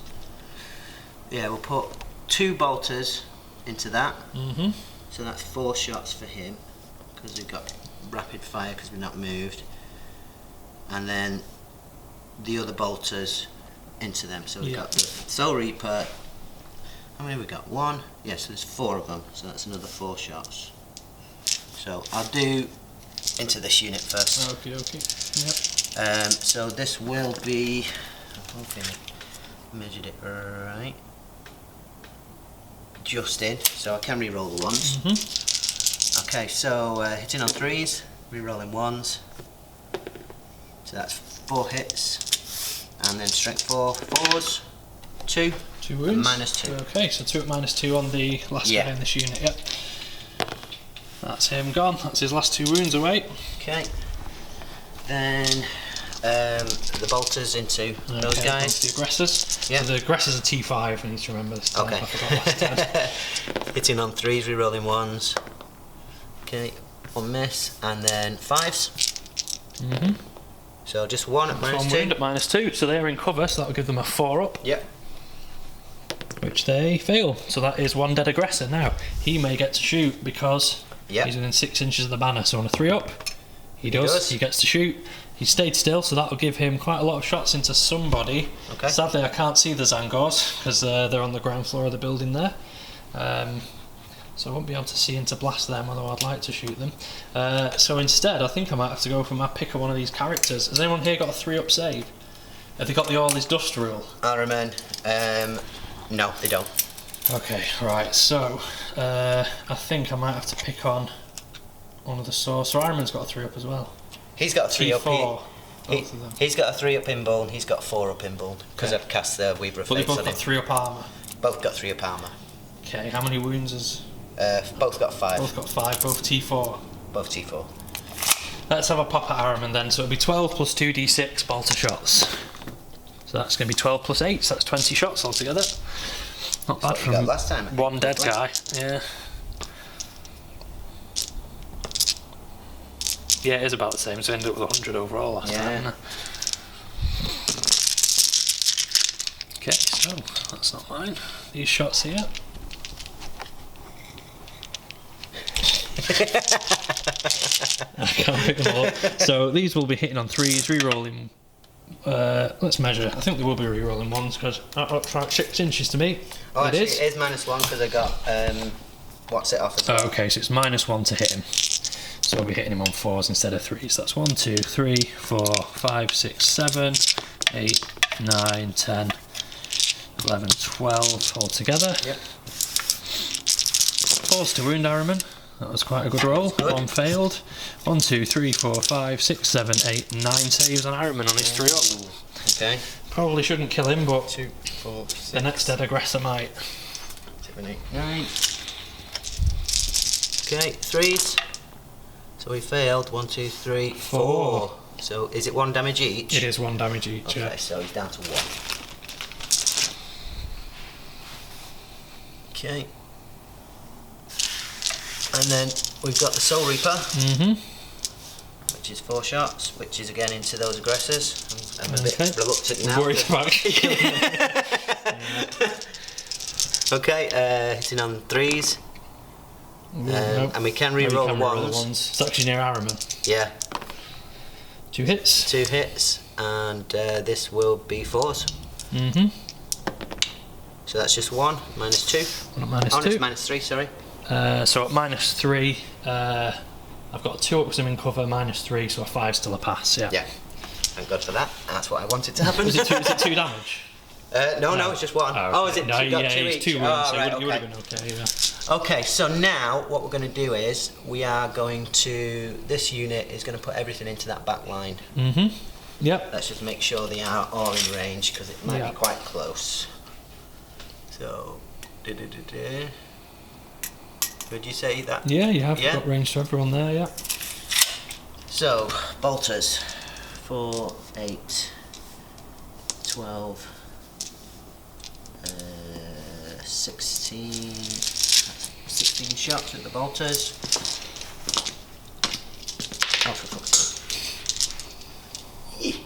Yeah, we'll put 2 bolters into that. So that's 4 shots for him, because we've got rapid fire because we've not moved. And then the other bolters into them. So we've got the Soul Reaper. How many have we got? 1? Yeah, so there's 4 of them. So that's another 4 shots. So I'll do into this unit first. Okay. Yep. So this will be... Okay, measured it right. Just in, so I can re-roll the ones. Okay, so hitting on 3s, re-rolling 1s. So that's 4 hits. And then strength 4, 4s, 2. 2 wounds. -2. Okay, so 2 at -2 on the last guy in this unit, yep. That's him gone, that's his last 2 wounds away. Okay. Then the bolters into those guys. The aggressors. Yeah. So the aggressors are T5, I need to remember this time. Okay. I forgot last time. Hitting on 3s, re-rolling 1s. Okay, 1 miss, and then 5s. So just 1 at One -2. wound at -2, so they're in cover, so that'll give them a 4 up. Yep. Which they fail. So that is 1 dead aggressor. Now, he may get to shoot because he's within 6 inches of the banner, so on a 3 up, he does. He gets to shoot. He stayed still, so that'll give him quite a lot of shots into somebody. Okay. Sadly, I can't see the Zangors because they're on the ground floor of the building there. So I won't be able to see into blast them, although I'd like to shoot them. So instead, I think I might have to go for my pick of one of these characters. Has anyone here got a 3-up save? Have they got the All Is Dust rule? Aramen, no, they don't. Okay, right, so I think I might have to pick on one of the Sorcerer. Aramen's got a 3-up as well. He's got a 3-up. He's got a 3-up inbound, and he's got a 4-up inbound, because I've cast the Weaver of Fates on him. But they both got 3-up armour? Both got 3-up armour. Okay, how many wounds has... both got 5. Both got 5, both T4. Both T4. Let's have a pop at Aramen then, so it'll be 12 plus 2d6 bolter shots. So that's going to be 12 plus 8, so that's 20 shots altogether. Not bad from last time. 1 dead guy. Yeah. Yeah, it is about the same, so we ended up with 100 overall last time. Okay, so that's not mine. These shots here. I can't pick them all up. So these will be hitting on 3s, re-rolling. Let's measure. I think they will be re-rolling 1s because that looks like 6 inches to me. Oh, actually, it is -1 because I got what's it off as well. Oh, okay, so it's -1 to hit him. So we'll be hitting him on 4s instead of 3s. That's 1, 2, 3, 4, 5, 6, 7, 8, 9, 10, 11, 12 altogether. Yep. 4s to wound Aramen. That was quite a good roll. Good. 1 failed. 1, 2, 3, 4, 5, 6, 7, 8, 9 saves on Aramen on his 3-up. Okay. Probably shouldn't kill him, but 2, 4, 6. the next dead aggressor might. 7, 8, 9. Okay, 3s. So we failed. 1, 2, 3, 4. So is it 1 damage each? It is 1 damage each. Okay, Yeah. so he's down to 1. Okay. And then we've got the Soul Reaper, which is 4 shots, which is again into those aggressors. I'm a bit reluctant now. Worried about killing them. Okay, hitting on 3s. Nope. And we can re-roll the 1s. It's actually near Aramen. Yeah. 2 hits. 2 hits, and this will be 4s. So that's just 1, -2. 1 at -2. Oh, it's -3, sorry. So at -3, I've got a 2 up because I'm in cover, -3, so a 5 still a pass. Yeah. Yeah. Thank God for that. That's what I wanted to happen. Is it 2 damage? No, it's just 1. Oh, Oh, is it? No, You got yeah, 2 it's each. 2 wounds, so right, you would have been okay. Yeah. Okay, so now what we're going to do is we are going to. This unit is going to put everything into that back line. Mm-hmm. Yep. Let's just make sure they are all in range because it might Yeah. be quite close. So, would you say that? Yeah, you have Yeah. got range to everyone there, yeah. So, bolters 4, 8, 12, 16 shots with the bolters. Oh, for fuck's sake.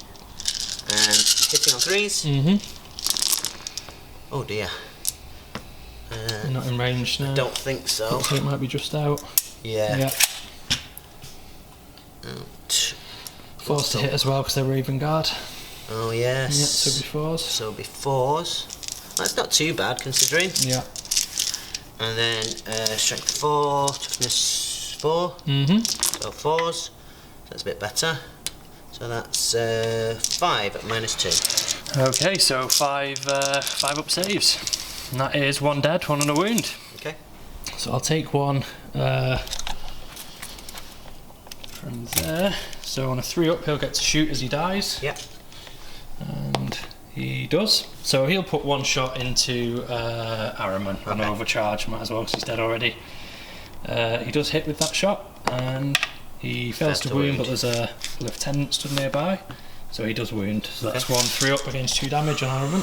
And hitting on 3s. Mm-hmm. Oh dear. Not in range now. Don't think so. So it might be just out. Yeah. Yeah. Out. Fours to hit as well because they're Raven Guard. Oh yes. Yeah, so it'll be fours. So it'll be 4s. That's not too bad considering. Yeah. And then strength 4, toughness 4. Mm-hmm. So 4s. So that's a bit better. So that's 5 at -2. Okay, so five up saves. And that is 1 dead, 1 on a wound. Okay. So I'll take 1 from there. So on a 3 up, he'll get to shoot as he dies. Yep. And he does. So he'll put 1 shot into Araman on Okay. overcharge, might as well because he's dead already. He does hit with that shot, and he fails to wound, but there's a lieutenant stood nearby, so he does wound. So that's 1 3 up against 2 damage on Araman.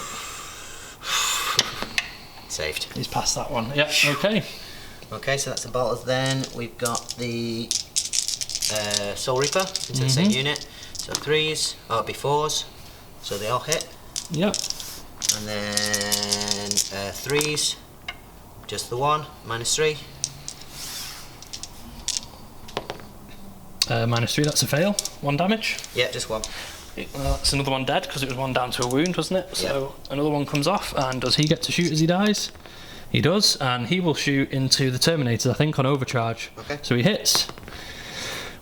Saved. He's past that one. Yep, okay. Okay, so that's the bolters. Then we've got the Soul Reaper into the same unit. So 3s, oh, it'll be 4s. So they all hit. Yep. And then 3s, just the 1, -3. -3, that's a fail. 1 damage. Yeah, just 1. That's another 1 dead because it was 1 down to a wound, wasn't it? So another 1 comes off, and does he get to shoot as he dies? He does, and he will shoot into the Terminator, I think, on overcharge. Okay. So he hits.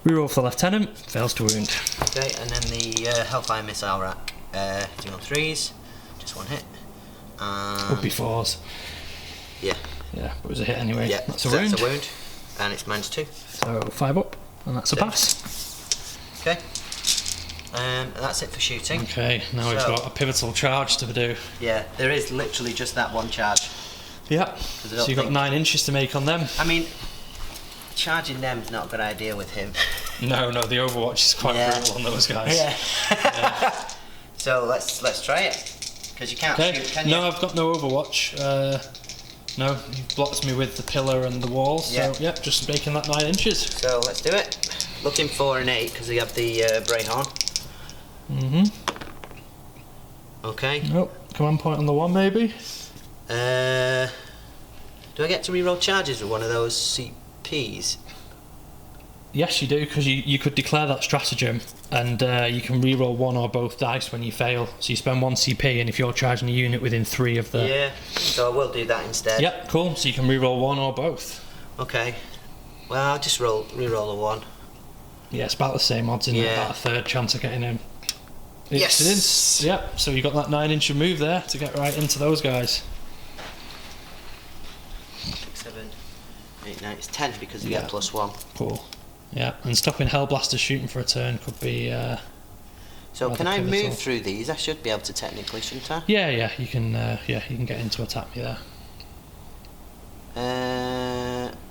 Reroll for the lieutenant, fails to wound. Okay, and then the Hellfire Missile Rack, hitting on 3s, just 1 hit. Would be 4s. Yeah. Yeah, but it was a hit anyway. Yeah, That's so a wound. that's a wound, and it's -2. So 5 up, and that's a Save. pass. Okay. And that's it for shooting. Okay, now we've So- got a pivotal charge to do. Yeah, there is literally just that 1 charge. Yeah, I so don't you've got think- 9 inches to make on them. I mean, charging them's not a good idea with him. No, the Overwatch is quite Yeah. brutal on those guys. Yeah. So let's try it. Because you can't Okay, shoot, can you? no, I've got no Overwatch. No, you've blocked me with the pillar and the wall, so Yeah. yep, just making that 9 inches. So let's do it. Looking for an 8 because we have the Brayhorn. Mm-hmm. Okay. Nope, command point on the 1 maybe? Do I get to reroll charges with one of those CPs? Yes, you do, because you could declare that stratagem, and you can reroll 1 or both dice when you fail. So you spend 1 CP, and if you're charging a unit within 3 of the... Yeah, so I will do that instead. Yep, cool, so you can reroll 1 or both. Okay. Well, I'll just reroll a 1. Yeah, it's about the same odds, isn't it? Yeah. About a third chance of getting in. Yes! It is. Yep, so you got that 9-inch move there to get right into those guys. 6, 7, 8, 9. It's 10 because you Yeah. get +1. Cool. Yeah, and stopping Hellblasters shooting for a turn could be... So rather can I pivotal. move through these? I should be able to technically, shouldn't I? Yeah, you can get into attack me there.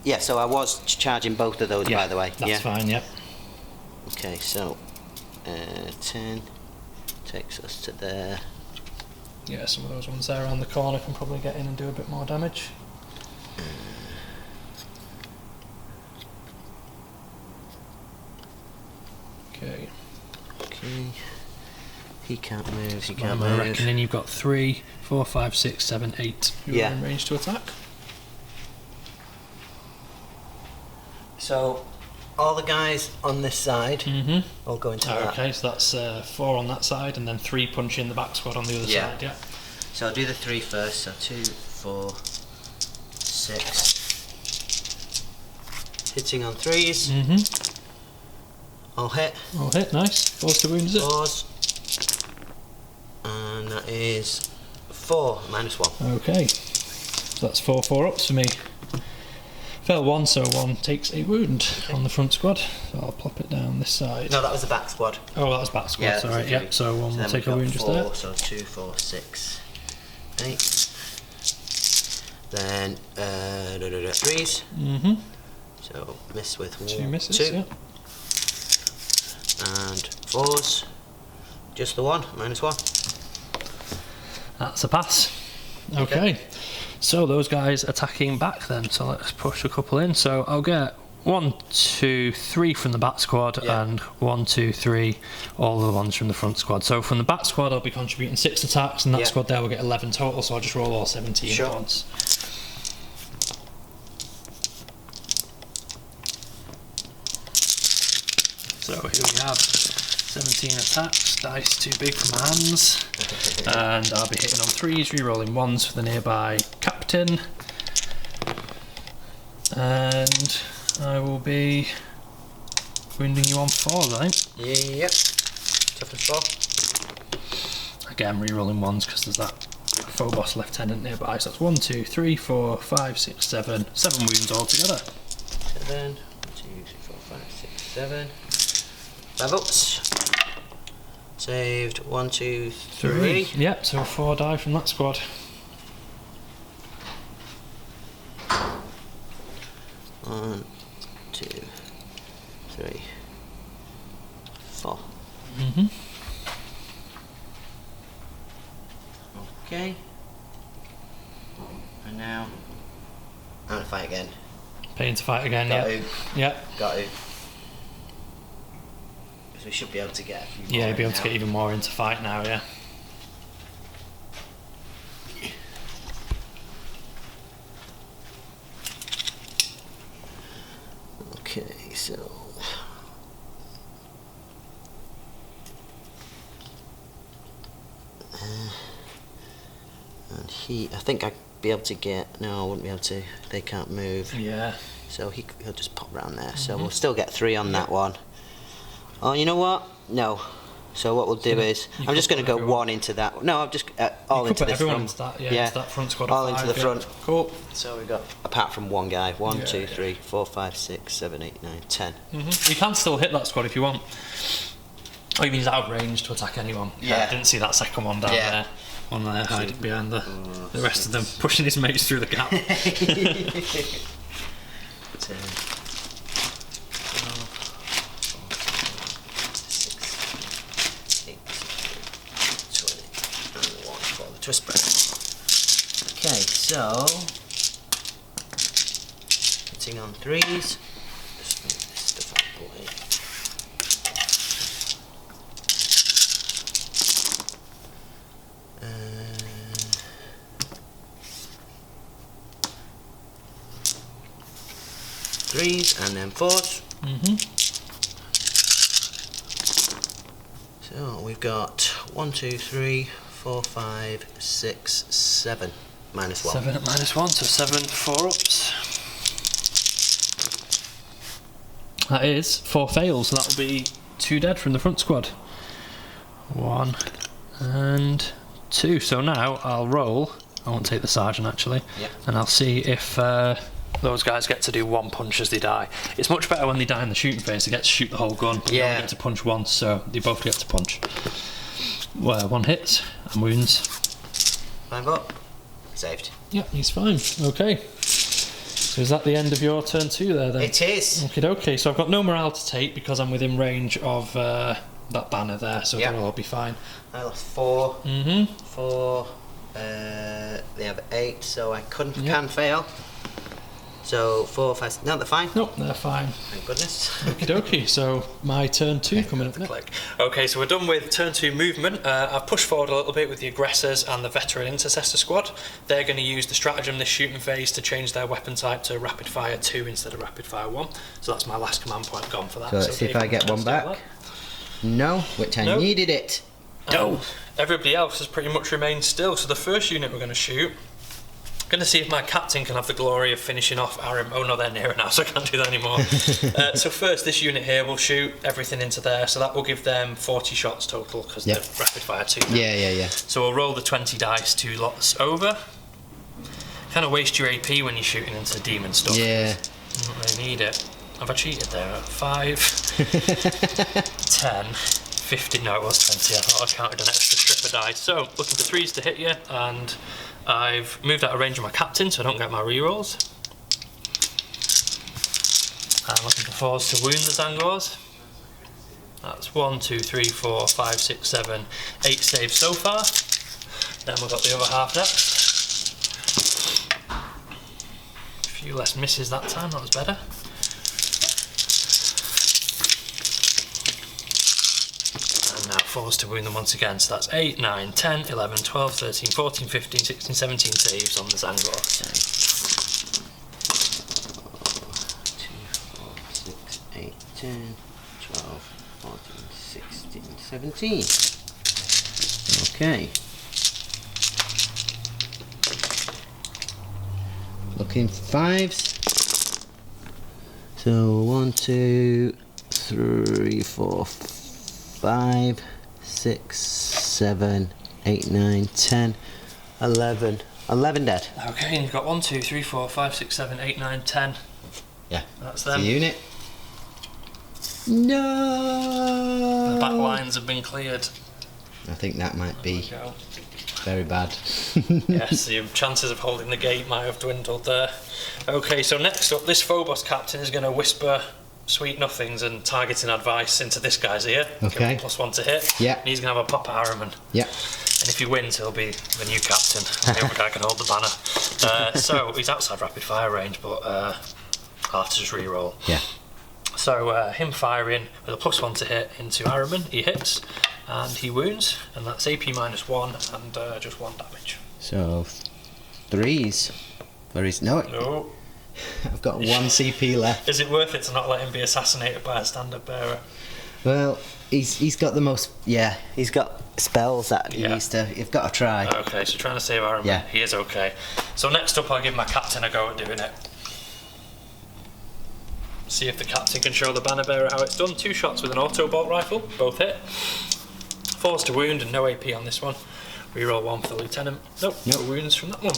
Yeah, so I was charging both of those, Yeah, by the way. That's fine, yep. Okay, so 10 takes us to there. Yeah, some of those ones there around the corner can probably get in and do a bit more damage. Okay. Okay. He can't move, he I'm can't move. reckoning you've got 3, 4, 5, 6, 7, 8 who Yeah. are in range to attack. So, all the guys on this side Mm-hmm. all go into that. Okay, so that's 4 on that side, and then 3 punching the back squad on the other Yeah. side. Yeah. So I'll do the 3 first. So 2, 4, 6. Hitting on 3s. Mm-hmm. All hit. All hit, nice. 4 to wound, is it? 4s. And that is 4 -1. Okay. So that's 4 4 ups for me. Fail 1, so 1 takes a wound on the front squad. So I'll plop it down this side. No, that was the back squad. Oh, that was back squad, Yeah, sorry. Yep, so 1 So will then take we've a got wound just 4, there. so 2, 4, 6, 8. Then 3s. Mm-hmm. So miss with 2 misses, 2. yeah. And 4s. Just the 1, -1. That's a pass. Okay. So those guys attacking back then. So let's push a couple in. So I'll get 1, 2, 3 from the back squad, and 1, 2, 3, all the ones from the front squad. So from the back squad, I'll be contributing 6 attacks, and that squad there will get 11 total. So I'll just roll all 17 at once. So here we have 17 attacks, dice too big for my hands, and I'll be hitting on 3s, re-rolling 1s for the nearby captain, and I will be wounding you on 4s, I think. Yep. Toughness 4. Again, re-rolling 1s because there's that Phobos lieutenant nearby, so that's 1, 2, 3, 4, 5, 6, 7, 7 wounds altogether. 7, 1, 2, 3, 4, 5, 6, 7. 5 ups. Saved 1, 2, 3. Yep, so 4 die from that squad. 1, 2, 3, 4. Mm-hmm. Okay. And now I'm gonna fight again. Paying to fight again, Got yeah. to. Yep. Got to. Because we should be able to get a few more. Yeah, you'll be able now. to get even more into fight now, yeah. Okay, so and I think I'd be able to get. No, I wouldn't be able to. They can't move. Yeah. So he'll just pop round there. So we'll still get 3 on that one. Oh, you know what? No. So what we'll do is I'm just going to go 1 into that. No, I've just all into this front. Into that, into that front squad. All into the front. Cool. So we've got, apart from one guy, 1, 2, 3, 4, 5, 6, 7, 8, 9, 10. You can still hit that squad if you want. Or you mean he's out of range to attack anyone. I didn't see that second one down there. One there hiding behind the rest of them, pushing his mates through the gap. 10, 12, 6, 8, 20, and 1 for the twist break. Okay, so hitting on 3s. Just move this stuff out of the way. Threes and then 4s. So we've got 1, 2, 3, 4, 5, 6, 7. -1. 7 at -1, so 7 4-ups. That is 4 fails, so that'll be 2 dead from the front squad. 1 and 2. So now I'll roll. I won't take the sergeant actually, and I'll see if those guys get to do 1 punch as they die. It's much better when they die in the shooting phase. They get to shoot the whole gun. But they only get to punch once, so they both get to punch. Well, 1 hits and wounds. 5 up. Saved. Yep, he's fine. Okay. So is that the end of your turn 2 there then? It is. Okay, so I've got no morale to take because I'm within range of that banner there, so that'll all be fine. I lost 4. 4. They have 8, so I can fail. So 4, 5. No, they're fine. Nope, they're fine. Thank goodness. Okie dokie, so my turn 2 coming up next. Okay, so we're done with turn 2 movement. I've pushed forward a little bit with the aggressors and the veteran intercessor squad. They're going to use the stratagem this shooting phase to change their weapon type to rapid fire 2 instead of rapid fire 1. So that's my last command point gone for that. So let's see if I get one back. No, which I needed it. No. Everybody else has pretty much remained still. So the first unit we're going to shoot, I'm going to see if my captain can have the glory of finishing off Aram. Oh no, they're near now, so I can't do that anymore. So first, this unit here will shoot everything into there, so that will give them 40 shots total, because they're rapid fire 2. Yeah. So we'll roll the 20 dice 2 lots over. Kind of waste your AP when you're shooting into demon stuff. Yeah. They need it. Have I cheated there? 5, 10, 50. No, it was 20. I thought I counted an extra strip of dice. So, looking for 3s to hit you, and I've moved out of range of my captain so I don't get my rerolls. I'm looking for 4s to wound the Zangors. That's 1, 2, 3, 4, 5, 6, 7, 8 saves so far. Then we've got the other half next. A few less misses that time, that was better. And now 4s to wound them once again, so that's 8, 9, 10, 11, 12, 13, 14, 15, 16, 17 saves on the Zangors. 2, 4, 6, 8, 10, 12, 14, 16, 17. Okay. Looking for 5s. So 1, 2, 3, 4, 5, 6, 7, 8, 9, 10, 11. 11 dead. Okay, and you've got 1, 2, 3, 4, 5, 6, 7, 8, 9, 10. Yeah. That's them. The unit. No! The back lines have been cleared. I think that might be There we go. very bad. Yes, your chances of holding the gate might have dwindled there. Okay, so next up, this Phobos captain is going to whisper sweet nothings and targeting advice into this guy's ear. Okay. Give him +1 to hit. Yeah. And he's going to have a pop at Harriman. Yeah. And if he wins, he'll be the new captain. And the other guy can hold the banner. So he's outside rapid fire range, but I'll have to just re-roll. Yeah. So him firing with a +1 to hit into Harriman, he hits and he wounds, and that's AP -1 and just 1 damage. So 3s. Where is no? No. I've got 1 CP left. Is it worth it to not let him be assassinated by a standard bearer? Well, he's got the most. Yeah, he's got spells that he needs to. You've got to try. Okay, so trying to save Harriman. Yeah. He is okay. So next up, I'll give my captain a go at doing it. See if the captain can show the banner bearer how it's done. 2 shots with an auto bolt rifle, both hit. 4s to wound and no AP on this one. Reroll 1 for the lieutenant. Nope, no wounds from that one.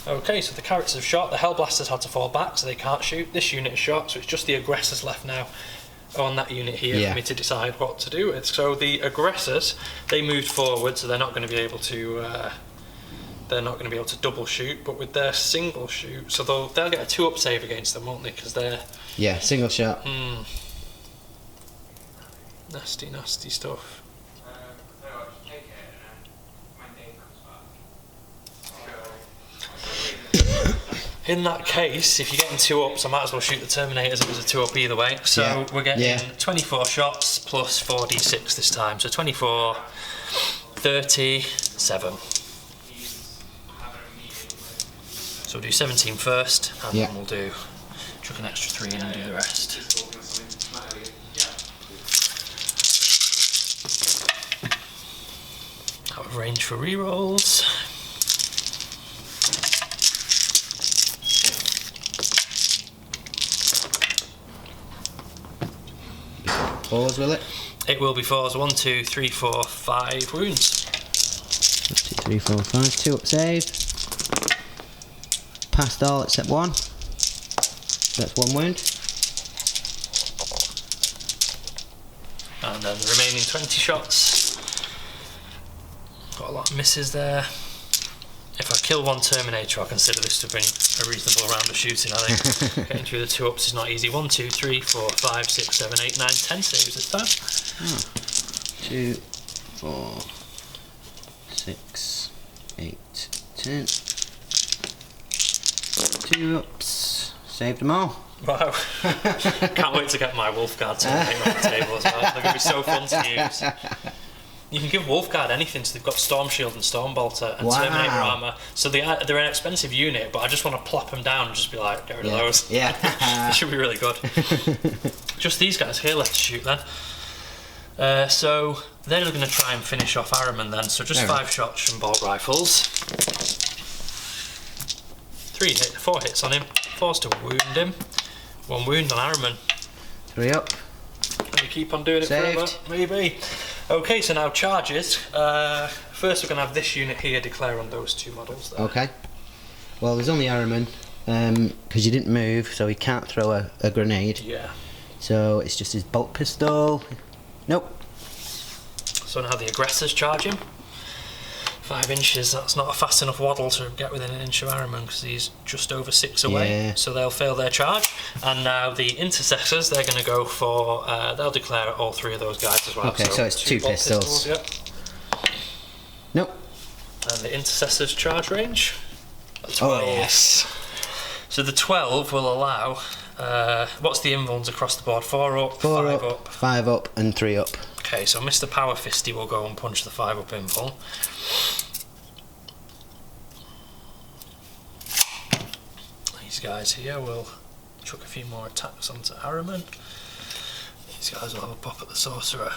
Okay, so the carrots have shot. The Hellblasters had to fall back, so they can't shoot. This unit is shot, so it's just the aggressors left now on that unit here for me to decide what to do with. So the aggressors, they moved forward, so they're not going to be able to. They're not going to be able to double shoot, but with their single shoot, so they'll get a 2-up save against them, won't they? Because they're Single shot. nasty, nasty stuff. In that case, if you're getting 2-ups, I might as well shoot the Terminators. It was a 2-up either way. So we're getting 24 shots plus 4d6 this time. So 24, 37. So we'll do 17 first, and then we'll do chuck an extra 3 in and do the rest. Out of range for rerolls. Fours, will it? It will be 4s. 1, 2, 3, 4, 5 wounds. 1, 2, 3, 4, 5. 2-up save. Passed all except 1. That's 1 wound. And then the remaining 20 shots. Got a lot of misses there. If I kill 1 Terminator, I consider this to be a reasonable round of shooting, I think. Getting through the 2-ups is not easy. 1, 2, 3, 4, 5, 6, 7, 8, 9, 10 saves this time. 2, 4, 6, 8, 10. 2-ups. Saved them all. Wow. Can't wait to get my Wolfguard Terminator on the table as well. They're going to be so fun to use. You can give Wolfguard anything, so they've got Storm Shield and Storm Bolter and Terminator armour. So they're an expensive unit, but I just want to plop them down and just be like, get rid of those. Yeah. They should be really good. Just these guys here left to shoot then. So they're going to try and finish off Harriman then. So just 5 shots from bolt rifles. 4 hits on him. 4s to wound him. 1 wound on Harriman. 3 up. Can we keep on doing it forever? Maybe. Okay, so now charges. First we're going to have this unit here declare on those 2 models there. Okay. Well, there's only Harriman. because you didn't move, so he can't throw a grenade. Yeah. So it's just his bolt pistol. Nope. So now the aggressors charge him. 5 inches, that's not a fast enough waddle to get within an inch of Ahriman because he's just over 6 away. Yeah. So they'll fail their charge. And now the intercessors, they're going to go for, they'll declare all 3 of those guys as well. Okay, so it's 2 bolt pistols. Yep. Nope. And the intercessors charge range. 12. Oh yes. So the 12 will allow, what's the invulns across the board? 4 up, 5 up. 5 up and 3 up. Okay, so Mr. Power Fisty will go and punch the 5 up invuln. These guys here will chuck a few more attacks onto Ahriman. These guys will have a pop at the sorcerer.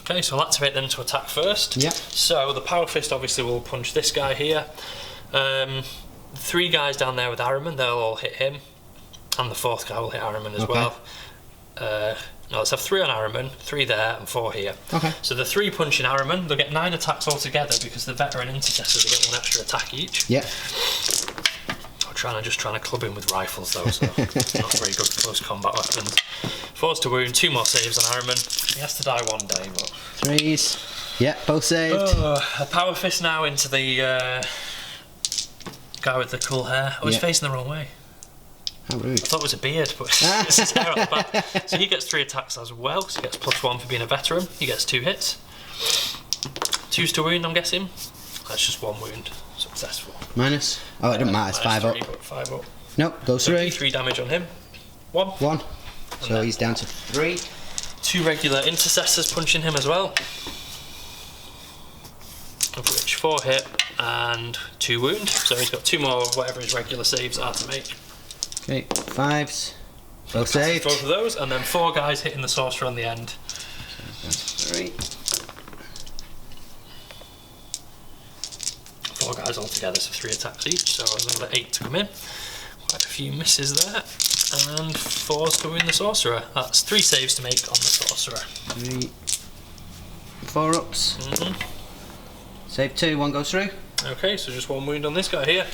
Okay, so I'll activate them to attack first. Yep. So the Power Fist obviously will punch this guy here. 3 guys down there with Ahriman, they'll all hit him. And the 4th guy will hit Ahriman as well. No, let's have 3 on Ahriman, 3 there and 4 here. Okay. So the 3 punching Ahriman, they'll get 9 attacks altogether because the veteran intercessors will get 1 extra attack each. Yep. I'm just trying to club him with rifles though, so not very good close combat weapons. 4's to wound, 2 more saves on Ahriman. He has to die one day, but 3s. Yep, both saved. A Power Fist now into the guy with the cool hair. Oh, he's facing the wrong way. How rude. I thought it was a beard, but it's his hair at the back. So he gets 3 attacks as well, so he gets +1 for being a veteran. He gets 2 hits. 2's to wound, I'm guessing. That's just 1 wound. Successful. Minus? Oh, it doesn't matter, it's 5 up. 5 up. Nope, goes So through. 3 damage on him. 1. 1. So he's down to 3. 2 regular intercessors punching him as well. Of which 4 hit and 2 wound. So he's got 2 more whatever his regular saves are to make. Okay, 5s. Both saved. Both of those, and then 4 guys hitting the sorcerer on the end. So 3. 4 guys altogether, so 3 attacks each, so another 8 to come in. Quite a few misses there. And 4's to win the sorcerer. That's 3 saves to make on the sorcerer. 3. 4 ups. Save 2, 1 goes through. Okay, so just 1 wound on this guy here.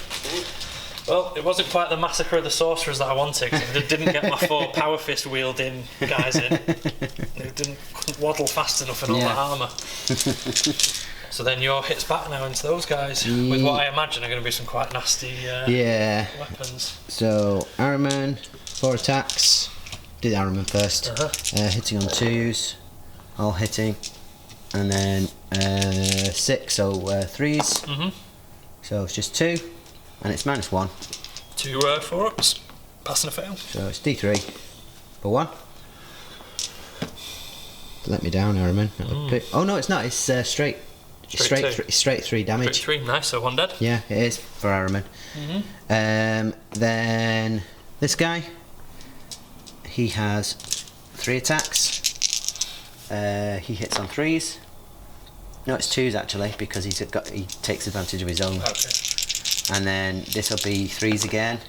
Well, it wasn't quite the massacre of the sorcerers that I wanted, because I didn't get my 4 Power Fist wielding guys in. They couldn't waddle fast enough in all that armour. So then your hits back now into those guys, with what I imagine are going to be some quite nasty weapons. So, Ahriman, 4 attacks. Did Ahriman first. Hitting on 2s. All hitting. And then 6, so 3s. So it's just 2. And it's -1. 2 4 ups. Pass and a fail. So it's D3 for 1. Let me down, Ahriman. Oh no, it's not. It's straight 3 damage. Straight 3, nice. So 1 dead. Yeah, it is for Ahriman. Then this guy, he has 3 attacks. He hits on 3s. No, it's 2s actually, because he takes advantage of his own. Okay. And then this will be 3s again.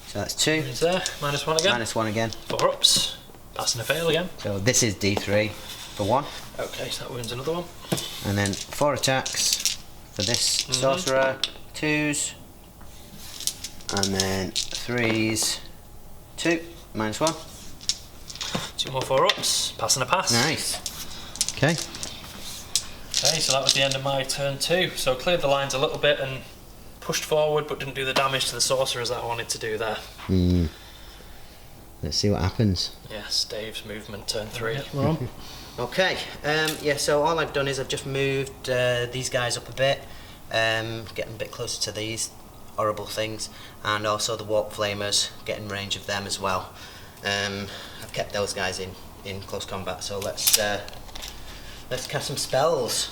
So that's 2. It's there. -1 again. -1 again. 4 ups. Pass and a fail again. So this is D3 for 1. Okay, so that wounds another one. And then 4 attacks for this sorcerer. 2s. And then 3s. 2. -1. 2 more 4 ups. Pass and a pass. Nice. Okay. Okay, so that was the end of my turn 2. So cleared the lines a little bit and pushed forward, but didn't do the damage to the sorcerers that I wanted to do there. Let's see what happens. Yes, Dave's movement, turn 3. We're on. Okay, yeah, so all I've done is I've just moved these guys up a bit, getting a bit closer to these horrible things, and also the warp flamers, getting range of them as well. I've kept those guys in close combat, so let's cast some spells.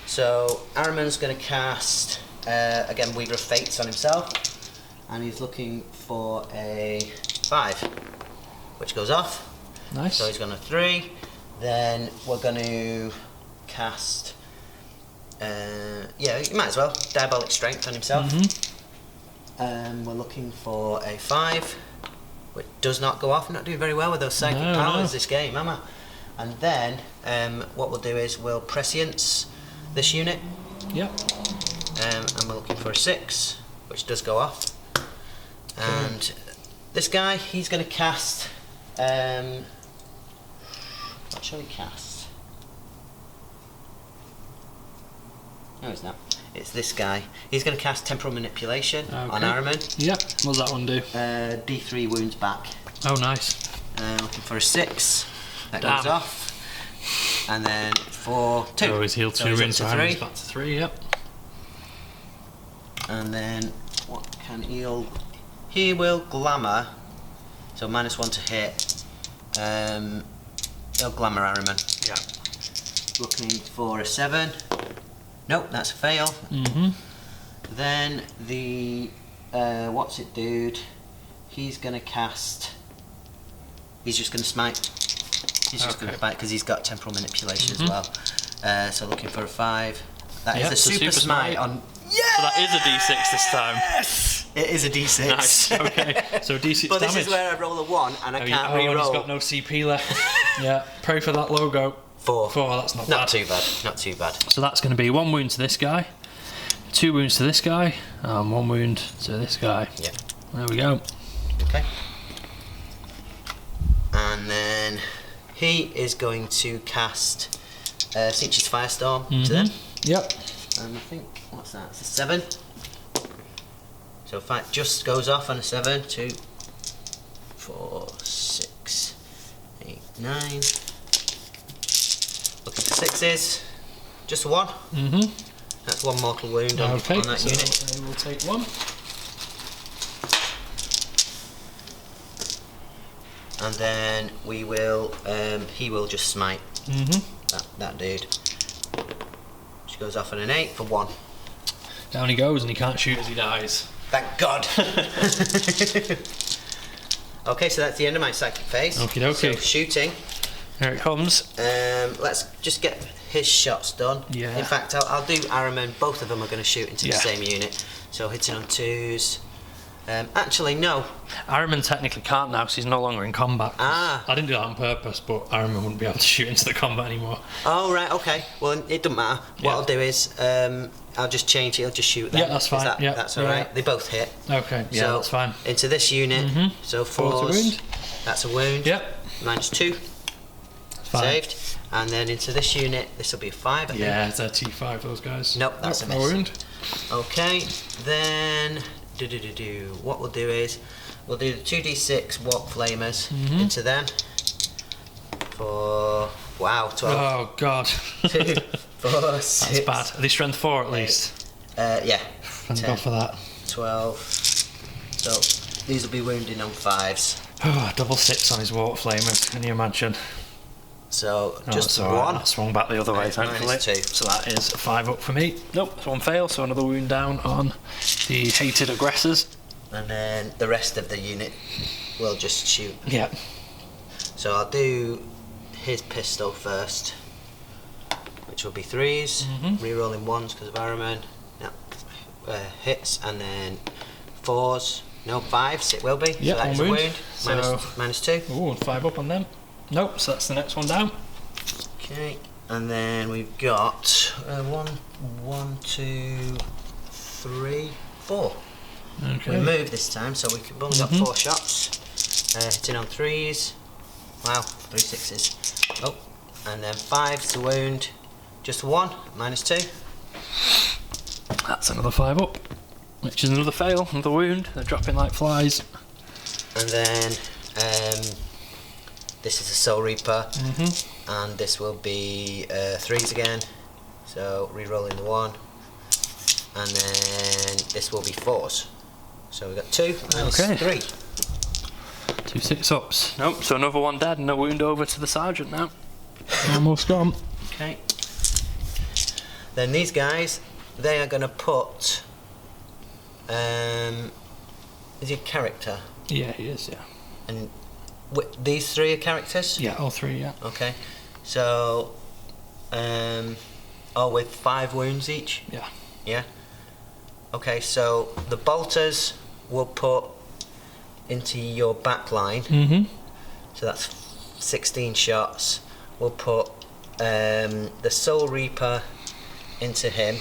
So Ahriman's going to cast again Weaver of Fates on himself, and he's looking for a 5, which goes off. Nice. So he's going to 3. Then we're going to cast, yeah, you might as well, Diabolic Strength on himself. We're looking for a 5, which does not go off. I'm not doing very well with those psychic powers this game, am I? And then what we'll do is we'll prescience this unit. Yep. And we're looking for a 6, which does go off. And this guy, he's going to cast. What shall he cast? No, it's not. It's this guy. He's going to cast Temporal Manipulation on Araman. Yep. What does that one do? D3 wounds back. Oh, nice. Looking for a 6. That goes off. And then for 2. Oh, he's healed 2 wounds, so Araman's back to 3, yep. And then what can heal? He will Glamour. So -1 to hit. He'll Glamour Araman. Yeah. Looking for a 7. Nope, that's a fail. Then the what's it dude? He's gonna cast. He's just gonna smite. He's just gonna smite because he's got Temporal Manipulation as well. So looking for a 5. That is a super smite on. Yeah. So that is a D6 this time. Yes. It is a D6. Nice. Okay. So D6 but damage. this is where I roll a 1 and I can't and re-roll. he's got no CP left. Yeah. Pray for that logo. 4. 4. That's not bad. Not too bad. Not too bad. So that's going to be 1 wound to this guy, 2 wounds to this guy, and 1 wound to this guy. Yeah. There we go. Okay. And then he is going to cast Seacher's Firestorm to them. Yep. And I think, what's that? It's a 7. So if that just goes off on a 7, 2, 4, 6, 8, 9. Looking for 6s. Just a 1. That's 1 mortal wound on that unit. I will take 1. And then we will, he will just smite that dude. Which goes off on an 8 for 1. Down he goes, and he can't shoot as he dies. Thank God. Okay, so that's the end of my psychic phase. Okie dokie. So shooting. Here it comes. Let's just get his shots done. Yeah. In fact, I'll do Araman. Both of them are going to shoot into the Yeah. same unit. So hitting on 2s. Actually, no. Araman technically can't now, because he's no longer in combat. Ah. I didn't do that on purpose, but Araman wouldn't be able to shoot into the combat anymore. Oh, right, okay. Well, it doesn't matter. What I'll do is, I'll just change it. I'll just shoot them. Yeah, that's fine. Yeah. That's alright. They both hit. Okay, yeah, So, that's fine. Into this unit. So 4's a 4's. wound. That's a wound. Yep. -2. Fine. Saved. And then into this unit, this will be a 5, I think. Yeah, it's a T5, those guys. Nope, that's a no miss. wound. Okay, then what we'll do is we'll do the 2d6 warp flamers into them for 12. Oh, God. 2, 4, 6. That's bad. Are they strength 4 at least? Yeah. Thank 10, God for that. 12. So these will be wounding on 5s. Oh, double 6 on his water flamers, can you imagine? So just that's all right. 1. That swung back the other way, thankfully. -2. So that is a 5 up for me. Nope, that's 1 fail, so another wound down on the hated aggressors. And then the rest of the unit will just shoot. Yeah. So I'll do his pistol first, which will be 3s, re-rolling 1s because of Araman. No, hits, and then 4s, no 5s, it will be. Yeah, so that is a wound. So -2. Ooh, and 5 up on them. Nope, so that's the next one down. Okay, and then we've got 1, 2, 3, 4. Okay. We move this time, so we've only got 4 shots. Hitting on 3s. Wow, 3 6s. Oh, and then 5 to wound. Just 1, -2. That's another 5 up, which is another fail, another wound. They're dropping like flies. And then this is a Soul Reaper, and this will be 3s again. So re-rolling the 1, and then this will be 4s. So we've got 2 and Okay. 3. 2 6-ups. Nope, so another 1 dead and a wound over to the sergeant now. Almost gone. Okay. Then these guys, they are going to put. Is he a character? Yeah, he is, yeah. And these 3 are characters? Yeah, all 3, yeah. Okay. So, with 5 wounds each? Yeah. Yeah. Okay, so the bolters will put into your back line. So that's 16 shots. We'll put the Soul Reaper into him.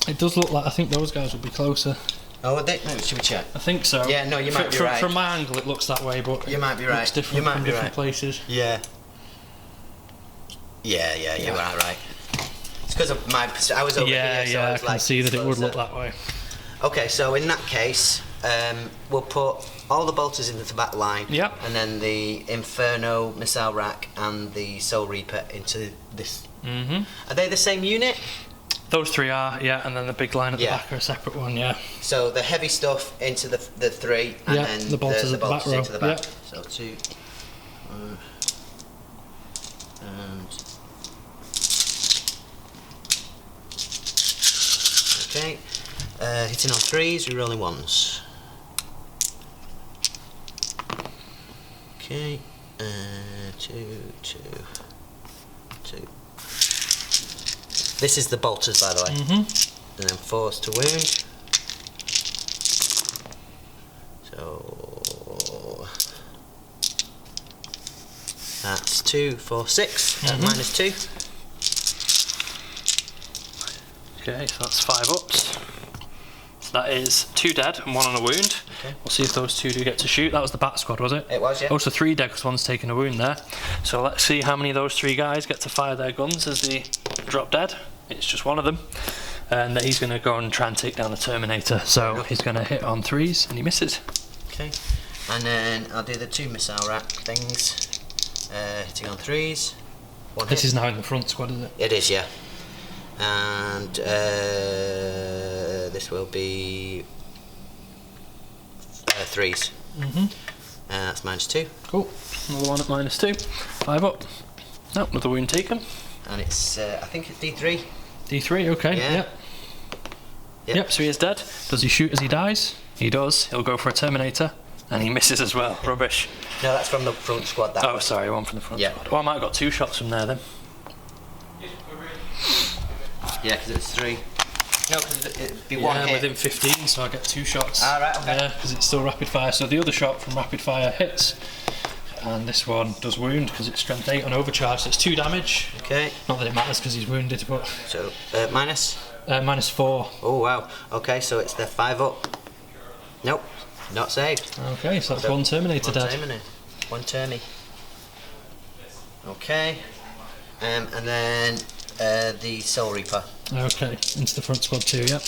It does look like, I think those guys will be closer. Oh, are they? No, should we check? I think so. Yeah, no, you might be right. From my angle, it looks that way, but you might be it right. looks different You might from be different right. places. Yeah. Yeah, you are right. It's because of my. I was over here, so I was can like see that it would closer. look that way. Okay, so in that case, we'll put all the bolters into the back line. Yep. And then the Inferno missile rack and the Soul Reaper into this. Mhm. Are they the same unit? Those three are, yeah, and then the big line at the back are a separate one, yeah. So the heavy stuff into the three, and then the bolters the at the back row. into the back. Yeah. So 2, and okay, hitting on 3s, re-rolling 1s. Okay, 2, 2, 2. This is the bolters, by the way. And then 4s to wound. So that's 2, 4, 6 at -2. Okay, so that's 5 ups. So that is 2 dead and 1 on a wound. Okay. We'll see if those 2 do get to shoot. That was the bat squad, was it? It was, yeah. Also 3 dead because 1's taken a wound there. So let's see how many of those 3 guys get to fire their guns as they drop dead. It's just one of them. And then he's going to go and try and take down the Terminator. So he's going to hit on 3s and he misses. Okay. And then I'll do the 2 missile rack things. Hitting on 3s. One This hit. is now in the front squad, is it? It is, yeah. And this will be 3s. That's -2. Cool. Another one at -2. 5 up. No, another wound taken. And it's, I think it's D3. D3, okay. Yeah. Yep, so he is dead. Does he shoot as he dies? He does. He'll go for a Terminator. And he misses as well. Rubbish. No, that's from the front squad. That Oh, one. sorry, one from the front Yeah. squad. Well, I might have got 2 shots from there then. Yeah, because it's 3. No, because it'd be 1 Yeah, hit. within 15, so I get 2 shots. Ah, right, okay. Yeah, because it's still rapid fire. So the other shot from rapid fire hits. And this one does wound because it's strength 8 on overcharge. So it's 2 damage. Okay. Not that it matters because he's wounded, but... So, minus? -4. Oh, wow. Okay, so it's the 5 up. Nope. Not saved. Okay, so that's 1 Terminator dead. One Termy. Okay. And then the Soul Reaper. Okay, into the front squad too, yep.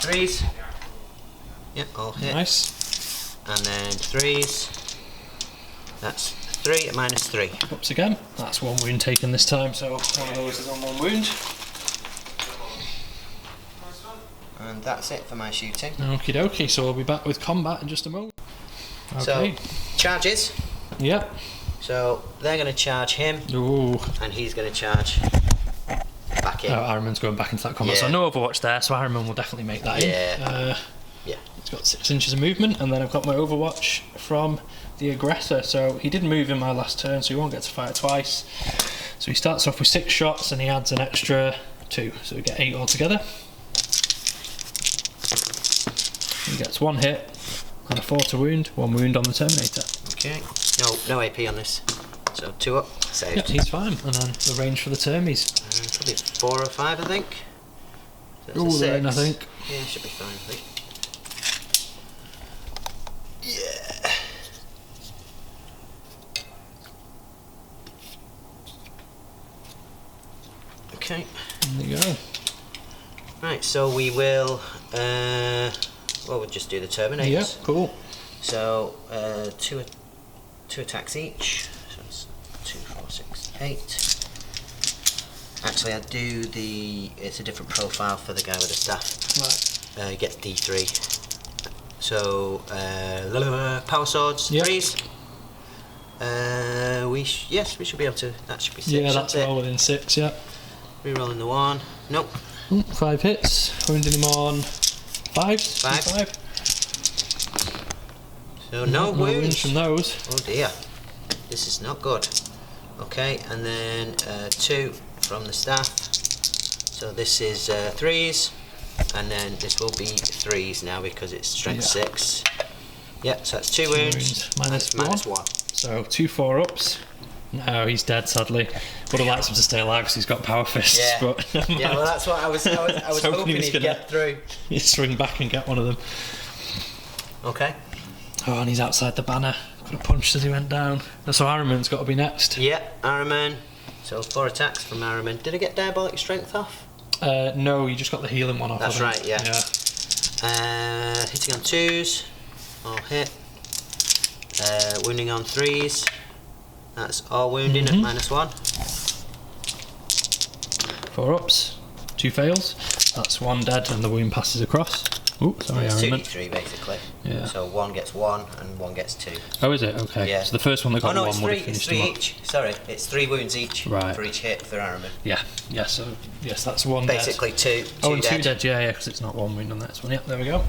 3s. Yep, all hit. Nice. And then 3s. That's 3 at -3. Ups again. That's 1 wound taken this time, so one of those is on 1 wound. And that's it for my shooting. Okie dokie, so we'll be back with combat in just a moment. Okay. So, charges. Yep. So, they're going to charge him, Ooh. and he's going to charge back in. Oh, Ironman's going back into that combat. Yeah. So no Overwatch there, so Ironman will definitely make that in. Yeah. It's got 6 inches of movement, and then I've got my Overwatch from the aggressor. So he did move in my last turn, so he won't get to fire twice. So he starts off with 6 shots, and he adds an extra 2, so we get 8 altogether. He gets 1 hit and a 4 to wound, 1 wound on the Terminator. Okay. No AP on this. So 2 up, saved. Yep, he's fine. And then the range for the Termies. Probably 4 or 5, I think. So Ooh, it's a 6. then I think. Yeah, should be fine, I think. Yeah. Okay. There you go. Right, so we will. We'll just do the Terminators. Yeah, cool. So, 2 attacks each. So it's 2, 4, 6, 8. Actually, I do the. It's a different profile for the guy with the staff. Right. He gets D3. So, power swords, Yep. 3s. Yes, we should be able to. That should be 6. Yeah, that's it. all within 6, yeah. Rerolling the 1. Nope. 5 hits, wounding him on 5. 5. So no wounds wounds. from those. Oh dear, this is not good. Okay, and then 2 from the staff. So this is 3s, and then this will be 3s now because it's strength 6. Yep, so that's 2 wounds. Minus Minus 1. 1. So 2 4-ups. No, he's dead, sadly. Would have liked him to stay alive because he's got power fists. Yeah. But Yeah, well, that's what I was hoping he was he'd gonna get through. He'd swing back and get one of them. Okay. Oh, and he's outside the banner. Got a punch as he went down. So Ahriman's got to be next. Yeah, Ahriman. So 4 attacks from Ahriman. Did I get Diabolic Strength off? No, you just got the healing one off. That's right, yeah. Hitting on 2s. All hit. Wounding on 3s. That's all wounding at -1. 4 ups. 2 fails. That's 1 dead and the wound passes across. Oh, sorry, It's Ahriman. 2d3 basically. Yeah. So 1 gets 1 and 1 gets 2. Oh, is it? Okay. Yeah. So the first one that got no, 1 it's would 3. have It's finished 3 him off. each. Sorry, it's 3 wounds each Right. for each hit for Ahriman. Yeah. Yeah, so, yes, that's 1 Basically dead. 2 Oh, and 2 dead. dead, yeah, because it's not 1 wound on the next one. Yep, there we go.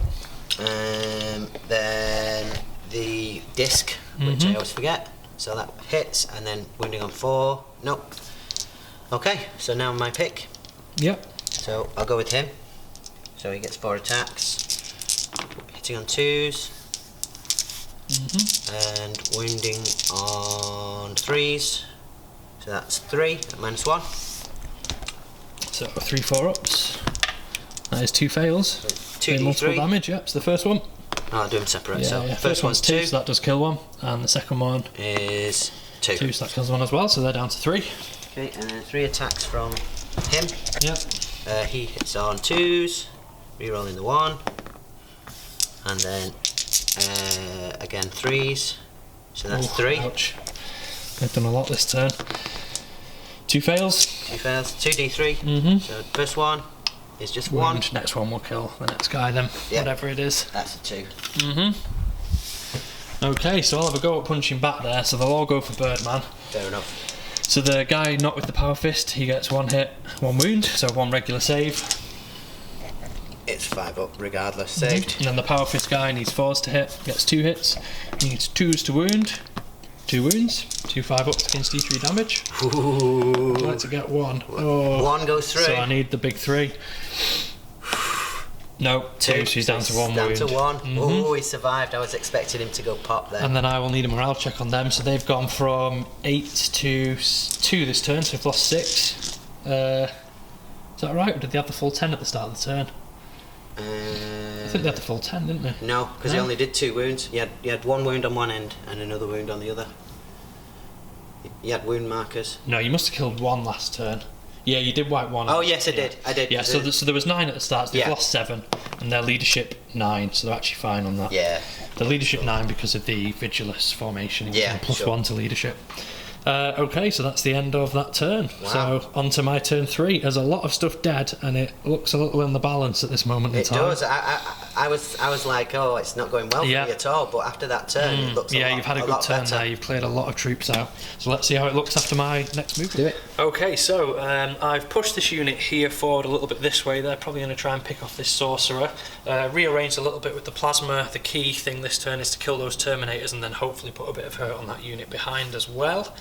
Then the disc, which I always forget. So that hits, and then wounding on 4. Nope. Okay, so now my pick. Yep. So I'll go with him. So he gets 4 attacks. Hitting on 2s. And wounding on 3s. So that's 3 at -1. So 3 4 ups. That is 2 fails. 2d3. Multiple damage, yep, it's the first one. I'll do them separate. Yeah, so yeah. first one's 2. So that does kill 1. And the second one Is 2. 2, so that kills 1 as well, so they're down to 3. Okay, and then 3 attacks from him. Yep. He hits on 2s, rerolling the 1, and then again 3s, so that's 3. Ouch. They've done a lot this turn. 2 fails. 2 fails, 2d3. So first one is just 1. Wound. Next one will kill the next guy then, Yep. whatever it is. That's a 2. Okay, so I'll have a go at punching back there, so they'll all go for Birdman. Fair enough. So the guy not with the power fist, he gets 1 hit, 1 wound, so 1 regular save. It's 5 up regardless, saved. And then the power fist guy needs 4s to hit, gets 2 hits. Needs 2s to wound, 2 wounds, 2 5 ups against D3 damage. Ooh. I'd like to get 1. Oh. 1 goes through. So I need the big 3. No, 2, so he's down to 1 down wound. to 1. Oh, he survived. I was expecting him to go pop there. And then I will need a morale check on them, so they've gone from 8 to 2 this turn, so they've lost 6. Is that right, or did they have the full 10 at the start of the turn? I think they had the full 10, didn't they? No, because he only did 2 wounds. You had 1 wound on one end and another wound on the other. You had wound markers. No, you must have killed 1 last turn. Yeah, you did wipe 1. Oh yes, I did. I did. Yeah, so there was 9 at the start, so they've Yeah. lost 7, and their leadership 9, so they're actually fine on that. Yeah. The leadership 9 because of the Vigilus formation, Yeah, plus sure. 1 to leadership. Okay, so that's the end of that turn. Wow. So on to my turn 3. There's a lot of stuff dead, and it looks a little in the balance at this moment in It time. does. I was like, oh, it's not going well for me at all. But after that turn, it looks Yeah, a lot, you've had a good lot turn better. there. You've cleared a lot of troops out. So let's see how it looks after my next move. Do it. Okay, so I've pushed this unit here forward a little bit this way. They're probably going to try and pick off this sorcerer. Rearranged a little bit with the plasma. The key thing this turn is to kill those terminators and then hopefully put a bit of hurt on that unit behind as well.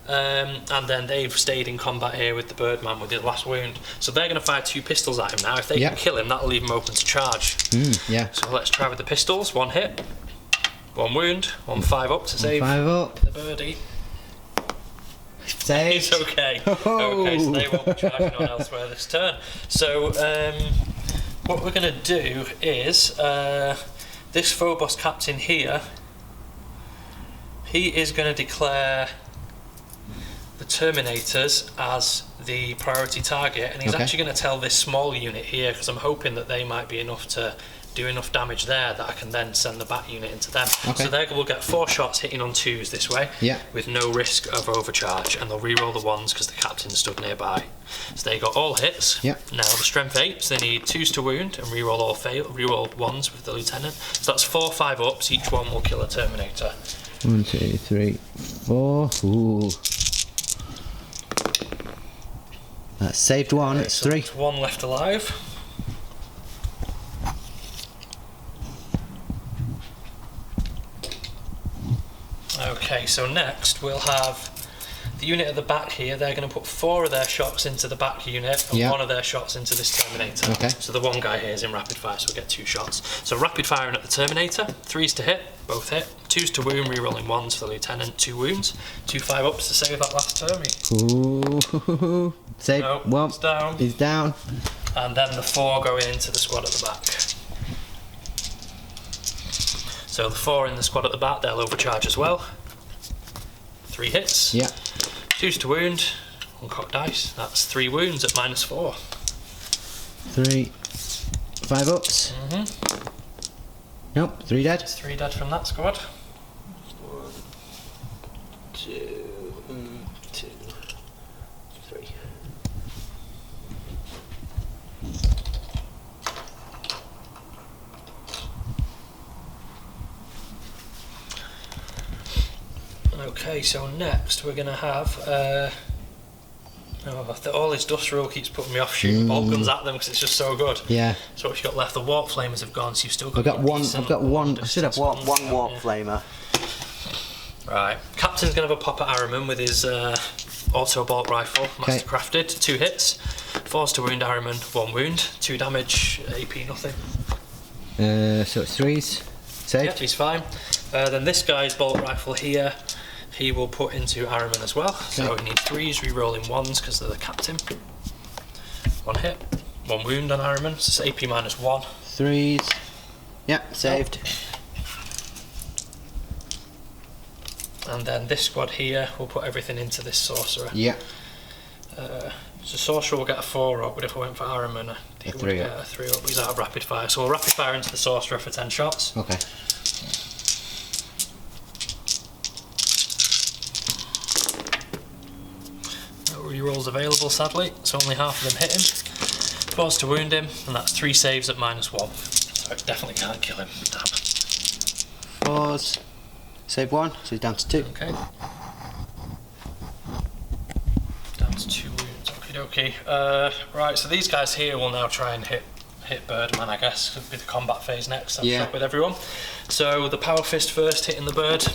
And then they've stayed in combat here with the Birdman with his last wound. So they're going to fire 2 pistols at him now. If they can kill him, that'll leave him open to charge. Yeah. So let's try with the pistols. 1 hit, 1 wound, 1 5 up to save 5 up. the birdie. Saved. It's okay. Okay, so they won't be charging on elsewhere this turn. So what we're going to do is this Phobos captain here, he is going to declare the Terminators as the priority target, and he's actually going to tell this small unit here, because I'm hoping that they might be enough to do enough damage there that I can then send the bat unit into them. Okay. So they will get 4 shots hitting on 2s this way, with no risk of overcharge, and they'll re-roll the 1s because the captain stood nearby. So they got all hits. Now the strength 8, so they need 2s to wound and re-roll all re-roll 1s with the lieutenant. So that's 4 5 ups. Each one will kill a Terminator. 1 2 3 4. Ooh. That's saved 1. It's so 3. there's 1 left alive. Okay, so next we'll have The unit at the back here, they're going to put 4 of their shots into the back unit and 1 of their shots into this Terminator. Okay. So the one guy here is in rapid fire, so we'll get 2 shots. So rapid firing at the Terminator, 3s to hit, both hit. 2s to wound, re-rolling 1s for the Lieutenant, 2 wounds. 2 5-ups to save that last Termy. Ooh. Save. Nope, Well, it's down. he's down. And then the 4 going into the squad at the back. So the 4 in the squad at the back, they'll overcharge as well. 3 hits. Yeah. 2s to wound, 1 cocked dice. That's 3 wounds at -4. 3 5-ups. Nope, 3 dead. That's 3 dead from that squad. 1, 2, 2, 3. Okay, so next we're going to have all his dust roll keeps putting me off shooting bolt guns at them because it's just so good. Yeah. So what you've got left, the warp flamers have gone, so you've still got I've got one. decent I've got one. I should have distance one warp yeah. flamer. Right. Captain's going to have a pop at Araman with his auto bolt rifle, mastercrafted. 2 hits. 4s to wound Araman, 1 wound. 2 damage, AP nothing. So it's 3s. Saved. Yep, he's fine. Then this guy's bolt rifle here, he will put into Araman as well. So he needs 3s, re-rolling 1s because they're the captain. 1 hit, 1 wound on Araman, so it's AP -1. 3s. Yep, saved. And then this squad here, we'll put everything into this sorcerer. Yeah. So sorcerer will get a 4-up, but if I went for Araman, he would get a 3-up. He's out of rapid fire. So we'll rapid fire into the sorcerer for 10 shots. Okay. No rerolls available, sadly, so only half of them hit him. 4s to wound him, and that's 3 saves at -1. So I definitely can't kill him. Damn. 4s. Save 1, so he's down to 2. Okay. Down to 2 wounds. Okay. Right, so these guys here will now try and hit Birdman, I guess. It'll be the combat phase next. I'll start with everyone. So the power fist first, hitting the bird.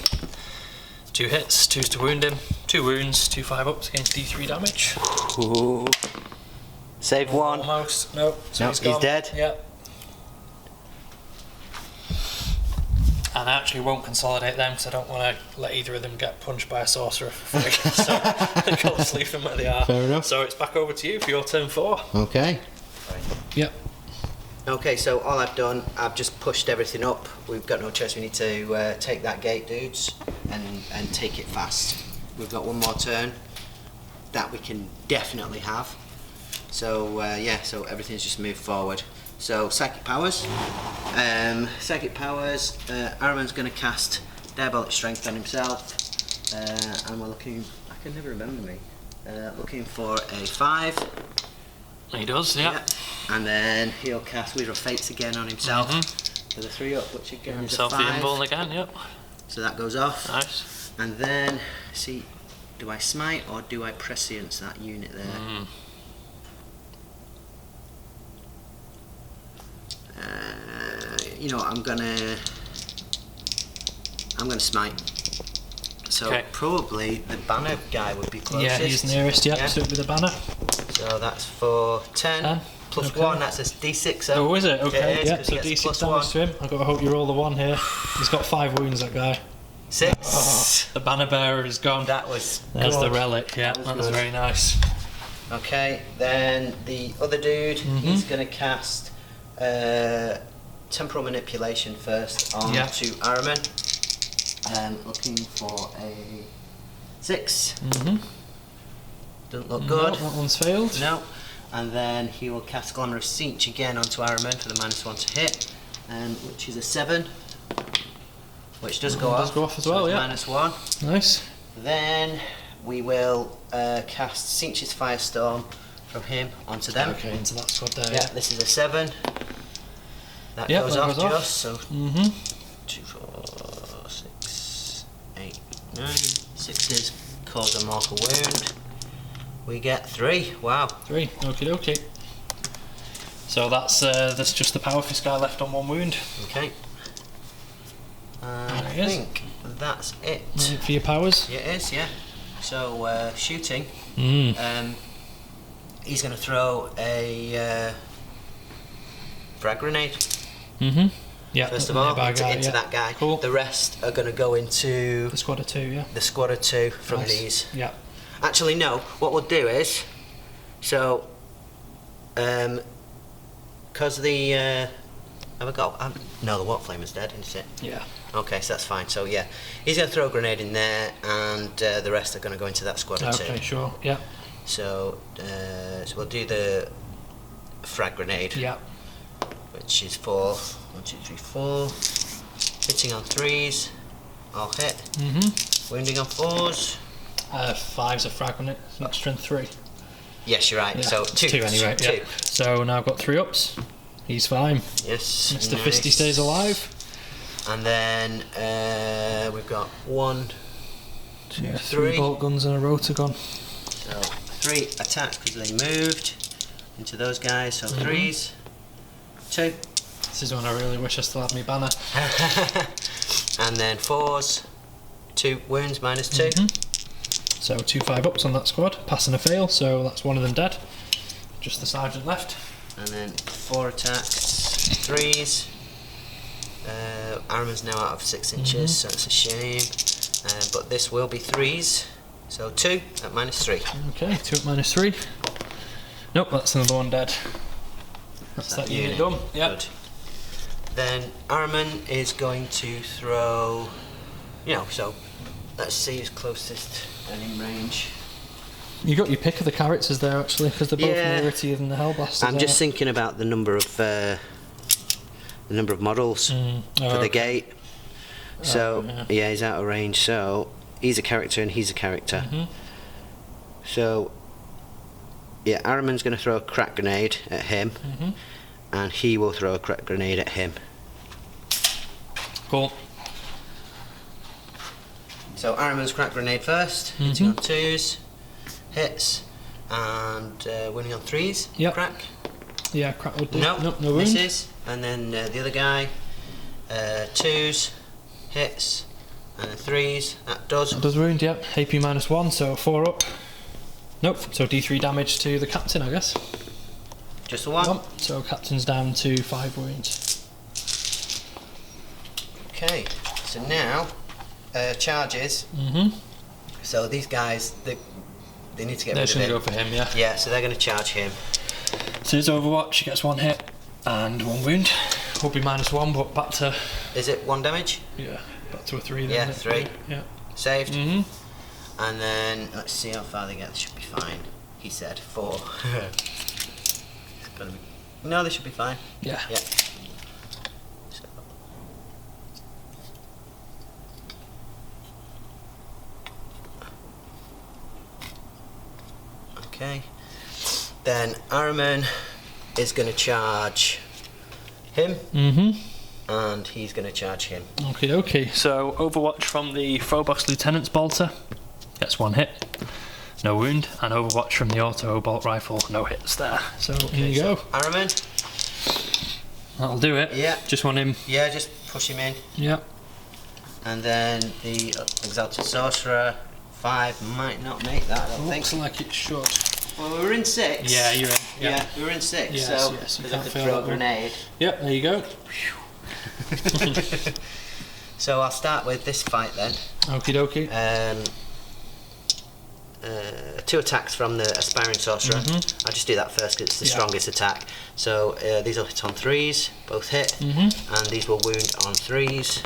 2 hits, 2s to wound him. 2 wounds, 2 5-ups against D3 damage. Ooh. Save 1. Almost. No. So Nope, he's dead. Yep. And I actually won't consolidate them because I don't want to let either of them get punched by a sorcerer for free. So I'll just leave them where they are. Fair enough. So it's back over to you for your turn 4. Okay. Yep. Okay, so all I've done, I've just pushed everything up. We've got no choice. We need to take that gate, dudes, and take it fast. We've got one more turn that we can definitely have. So yeah, so everything's just moved forward. So psychic powers. Araman's going to cast Diabolic Strength on himself, and we're looking. I can never remember me. Looking for a 5. He does, yeah. And then he'll cast Weaver of Fates again on himself with a 3-up, which again is a 5. Himself the invuln again, yep. So that goes off. Nice. And then see, do I smite or do I prescience that unit there? You know, I'm gonna smite. So probably the banner guy would be closest. Yeah, he's nearest. Yeah, so with the banner. So that's for 10 plus 1. That's a D6. So oh, is it? Okay. It is, yeah. So D6 damage to him. I've got to hope you roll the 1 here. He's got 5 wounds. That guy. 6. Oh, the banner bearer is gone. That was. There's good. the relic. Yeah, that was very nice. Okay, then the other dude, he's going to cast Temporal Manipulation first on to Araman. Looking for a 6. Doesn't look good. No, that one's failed. No. And then he will cast Glamorous Siege again onto Araman for the -1 to hit, which is a 7. Which does go off. Does go off as well, yeah. -1. Nice. Then we will cast Sinch's Firestorm from him onto them. Okay, into that squad there. Yeah, this is a 7. That goes off just, so 2, 4, 6, 8, 9. 6s cause a mortal wound. We get 3. Wow. 3. Okie dokie. So that's just the power fist guy left on 1 wound. Okay. I think that's it. For your powers? Yeah, it is, yeah. So shooting. Mm. He's going to throw a frag grenade. Mm-hmm. Yeah. First of all, into that guy. Cool. The rest are going to go into the squad of 2. Yeah. the squad of 2 from Nice. these. Yeah. Actually, no. What we'll do is, so, because the have I got? No, the water flame is dead, isn't it? Yeah. Okay, so that's fine. So yeah, he's going to throw a grenade in there, and the rest are going to go into that squad of 2. Okay, sure. Yeah. So, so we'll do the frag grenade. Yeah. Which is 4. 1, 2, 3, 4. Hitting on 3s. I'll hit. Mm-hmm. Wounding on 4s. 5's a frag on it. It's not strength 3. Yes, you're right. Yeah. So 2. 2 anyway. 2. Yeah. So now I've got 3 ups. He's fine. Yes. Mr. Nice. Fisty stays alive. And then we've got 1, 2, Yeah, 3. 3 bolt guns and a rotor gun. So 3 attacks because they moved into those guys. So 3s. 2. This is when I really wish I still had my banner. And then 4s. 2 wounds minus 2. So 2 5-ups on that squad. Pass and a fail, so that's one of them dead. Just the sergeant left. And then 4 attacks. 3s. Arman's now out of 6 inches, so it's a shame. But this will be 3s. So 2 at minus 3. Okay, 2 at minus 3. Nope, that's another one dead. That's that unit done. Yep. Good. Then Arman is going to throw, so let's see who's closest and in range. You got your pick of the characters there actually, because they're both Yeah. nearer to you than the Hellblasters. I'm just thinking about the number of models for the gate. So yeah, he's out of range. So he's a character and he's a character. So yeah, Araman's going to throw a crack grenade at him, and he will throw a crack grenade at him. Cool. So Araman's crack grenade first, hitting on 2s, hits, and winning on 3s. Yep. Crack. Yeah, crack would do. Nope, Nope, no wound. misses. And then the other guy, 2s, hits, and then 3s. That does. That does wound, yep. AP minus 1, so 4 up. Nope, so D3 damage to the captain, I guess. Just the one. Nope. So captain's down to 5 wounds. Okay, so now charges. So these guys, they need to get They're rid just of going to him. go for him, yeah. Yeah, so they're going to charge him. So his Overwatch, he gets 1 hit and 1 wound. Will be minus 1, but back to... Is it 1 damage? Yeah, back to a 3 then. Yeah, isn't 3. it? Yeah. Saved. And then let's see how far they get. They should be fine. He said 4. It's gonna be. No, they should be fine. Yeah. Yeah. So. Okay. Then Araman is going to charge him. And he's going to charge him. Okay. So Overwatch from the Phobos Lieutenant's Bolter gets 1 hit, no wound, and Overwatch from the Auto Bolt Rifle, no hits there. So here you go. Araman. That'll do it. Yeah. Just want him. Yeah, just push him in. Yeah. And then the Exalted Sorcerer 5 might not make that, I don't think. Looks like it should. Well, we were in 6. Yeah, you're in. Yeah, we were in 6, Yes, so yes, you because I can't could fail throw a that one. grenade. Yep, there you go. So I'll start with this fight then. Okie dokie. 2 attacks from the Aspiring Sorcerer. I'll just do that first because it's the strongest attack. So these will hit on 3s, both hit, and these will wound on 3s,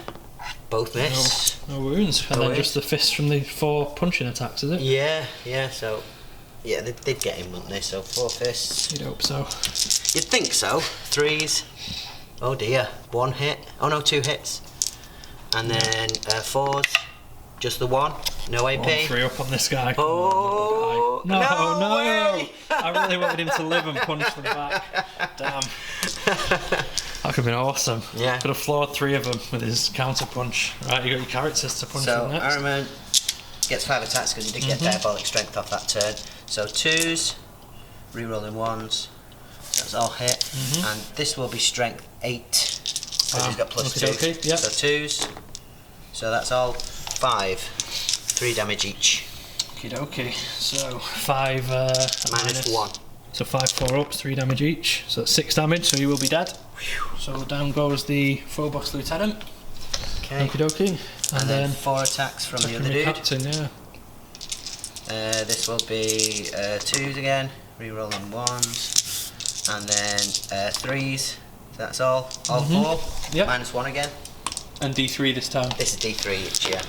both miss. No wounds. And No then wounds. just the fist from the 4 punching attacks, is it? Yeah, so yeah, they'd get him, wouldn't they? So 4 fists. You'd hope so. You'd think so. 3s. Oh dear. 1 hit. Oh no, 2 hits. And then 4s. Just the 1. No AP. 3 up on this guy. Oh No, no! way! I really wanted him to live and punch them back. Damn. That could have been awesome. Yeah. Could have floored 3 of them with his counter punch. Right, you got your characters to punch So them next. Araman gets 5 attacks because he did get Diabolic Strength off that turn. So 2s, rerolling 1s. That's all hit. And this will be Strength 8 because he's got plus 2. Okay, yep. So 2s. So that's all 5. 3 damage each. Okie dokie. So 5 minus 1. So 5 4-ups, 3 damage each. So that's 6 damage, so you will be dead. So down goes the Phobos Lieutenant. Okay. Okie dokie. And then 4 attacks from the other dude. Captain, yeah. This will be 2s again, reroll on 1s, and then 3s. So that's all 4. Yep. Minus 1 again. And D3 this time. This is D3 each, yeah.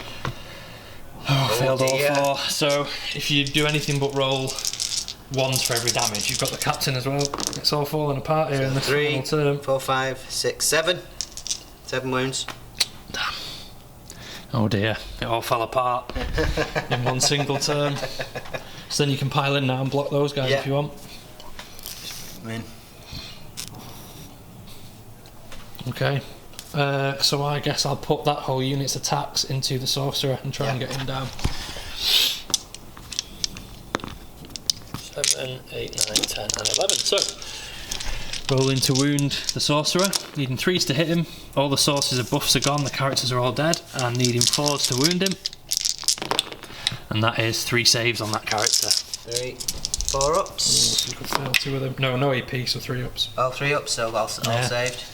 Oh, failed all dear. 4. So if you do anything but roll 1s for every damage, you've got the captain as well. It's all falling apart here in the final 3, turn. 4, 5, 6, 7. 7 wounds. Damn. Oh dear, it all fell apart in one single turn. So then you can pile in now and block those guys if you want. Win. Okay. So I guess I'll put that whole unit's attacks into the sorcerer and try and get him down. 7, 8, 9, 10 and 11. So, rolling to wound the sorcerer, needing 3s to hit him. All the sorcerer's buffs are gone, the characters are all dead, and needing 4s to wound him. And that is 3 saves on that character. 3, 4 ups. You could fail 2 of them. No AP, so 3 ups. Oh, 3 ups, so all saved.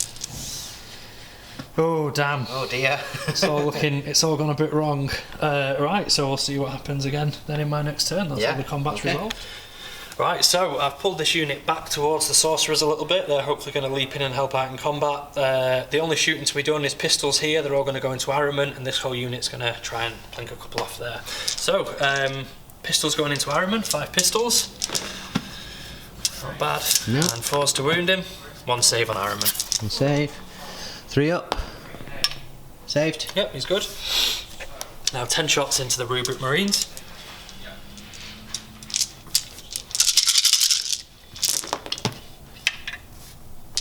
Oh damn! Oh dear. It's all gone a bit wrong. Right, so we'll see what happens again then in my next turn. That's how the combat's resolved. Right, so I've pulled this unit back towards the sorcerers a little bit. They're hopefully going to leap in and help out in combat. The only shooting to be done is pistols here. They're all going to go into armament, and this whole unit's going to try and plink a couple off there. So, pistols going into armament, 5 pistols. Not bad. Nope. And 4s to wound him. 1 save on armament. 1 save. 3 up. Saved. Yep, he's good. Now 10 shots into the Rubric Marines.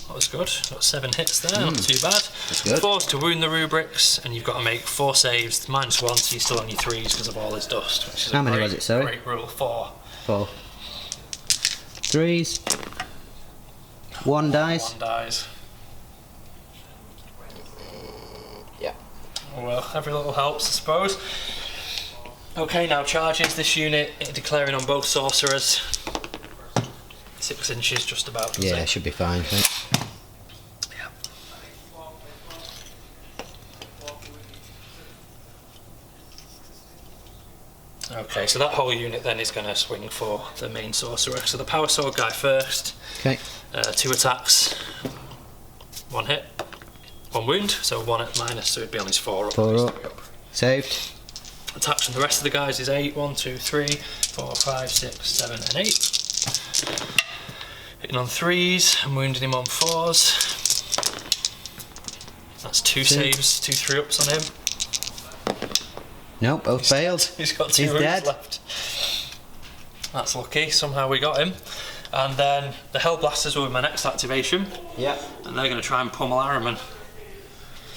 That was good. Got 7 hits there, not too bad. That's good. 4s to wound the rubrics, and you've got to make 4 saves, -1, so you're still on your 3s because of all his dust. Which is How many was it, sorry? Great rule. 4. 4. 3s. 1 dies. 1 dies. Yeah. Well, every little helps, I suppose. Okay, now charges this unit, declaring on both sorcerers. 6 inches just about. Yeah, it should be fine, I think. Yeah. Okay, so that whole unit then is going to swing for the main sorcerer. So the power sword guy first. Okay. 2 attacks, 1 hit, 1 wound, so 1 at minus, so it'd be on his 4 up. 4 up. Saved. Attacks from the rest of the guys is 8. 1, 2, 3, 4, 5, 6, 7, and 8. Hitting on 3s and wounding him on 4s. That's 2 saves, 2 3-ups on him. Nope, both failed. He's got 2 He's wounds dead. left. That's lucky, somehow we got him. And then the Hellblasters will be my next activation. Yeah. And they're going to try and pummel Araman.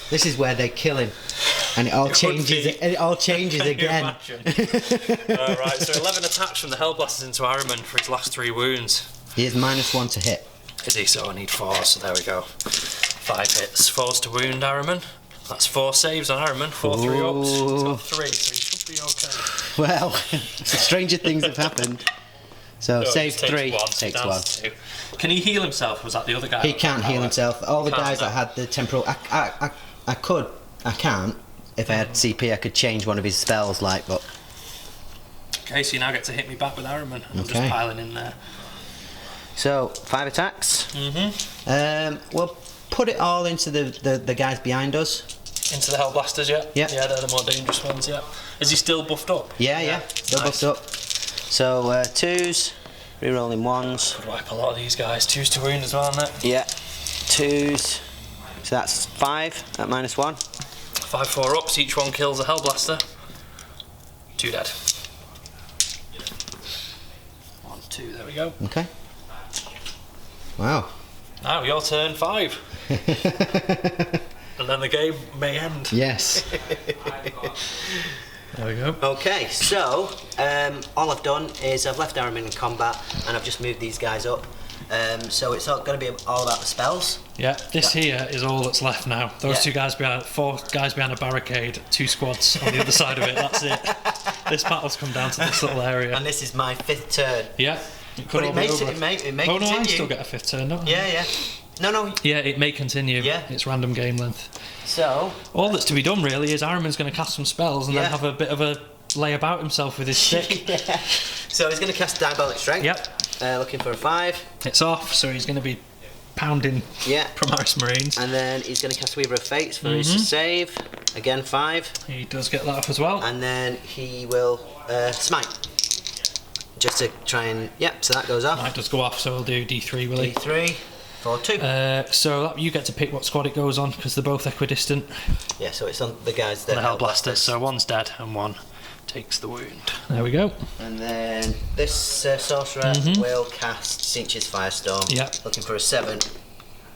This is where they kill him. And it all changes. It all changes again. Right, so 11 attacks from the Hellblasters into Araman for his last 3 wounds. He is -1 to hit. Is he? So I need 4, so there we go. 5 hits, 4s to wound Araman. That's 4 saves on Araman, 4 3-ups. He's got 3, so he should be okay. Well, stranger things have happened. So No, save he takes 3, 1, takes down 1. to 2. Can he heal himself? Was that the other guy? He can't heal himself. All the Can't guys now. that had the temporal, I can't. If I had CP, I could change one of his spells, like, but. Okay, so you now get to hit me back with Araman. I'm Okay. just piling in there. So 5 attacks. We'll put it all into the guys behind us. Into the Hellblasters, yeah? Yeah. Yeah, they're the more dangerous ones, yeah. Is he still buffed up? Yeah. They're buffed up. So 2s, rerolling 1s. Could wipe a lot of these guys. 2s to wound as well, isn't it? Yeah, 2s. So that's 5 at -1. 5 4-ups, each one kills a Hellblaster. 2 dead. 1, 2, there we go. Okay. Wow. Now your turn 5. And then the game may end. Yes. There we go. Okay, so all I've done is I've left Araman in combat and I've just moved these guys up. So it's going to be all about the spells. Yeah, this here is all that's left now. Those Yeah. 2 guys behind, 4 guys behind a barricade, 2 squads on the other side of it, that's it. This battle's come down to this little area. And this is my 5th turn. Yeah. But it may continue. Oh no, I still get a 5th turn, don't I? Yeah. No. Yeah, it may continue. Yeah. It's random game length. So all that's to be done really is Ahriman's going to cast some spells and then have a bit of a lay about himself with his stick. Yeah. So he's going to cast Diabolic Strength. Yep. Looking for a 5. It's off, so he's going to be pounding Primaris Marines. And then he's going to cast Weaver of Fates for his save. Again, 5. He does get that off as well. And then he will smite. Just to try and... Yep, so that goes off. That does go off, so we'll do D3, will he? D3 for 2. So you get to pick what squad it goes on, because they're both equidistant. Yeah, so it's on the guys that... The Hellblasters, so one's dead and one takes the wound. There we go. And then this sorcerer will cast Sinch's Firestorm. Yep. Looking for a 7.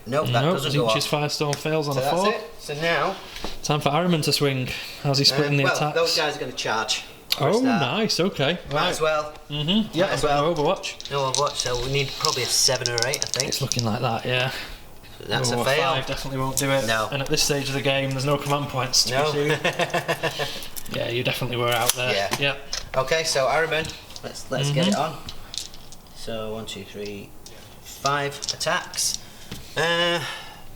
Nope, that doesn't go off. Sinch's Firestorm fails on a 4. That's it. So now... Time for Ahriman to swing. How's he splitting the attacks? Those guys are going to charge. Oh, nice, okay. Might as well. Yeah, as well. No Overwatch. No Overwatch, so we need probably a 7 or 8, I think. It's looking like that, yeah. So that's a fail. 5 definitely won't do it. No. And at this stage of the game, there's no command points to receive. Yeah, you definitely were out there. Yeah. Okay, so Ahriman, let's get it on. So 1, 2, 3, 5 attacks.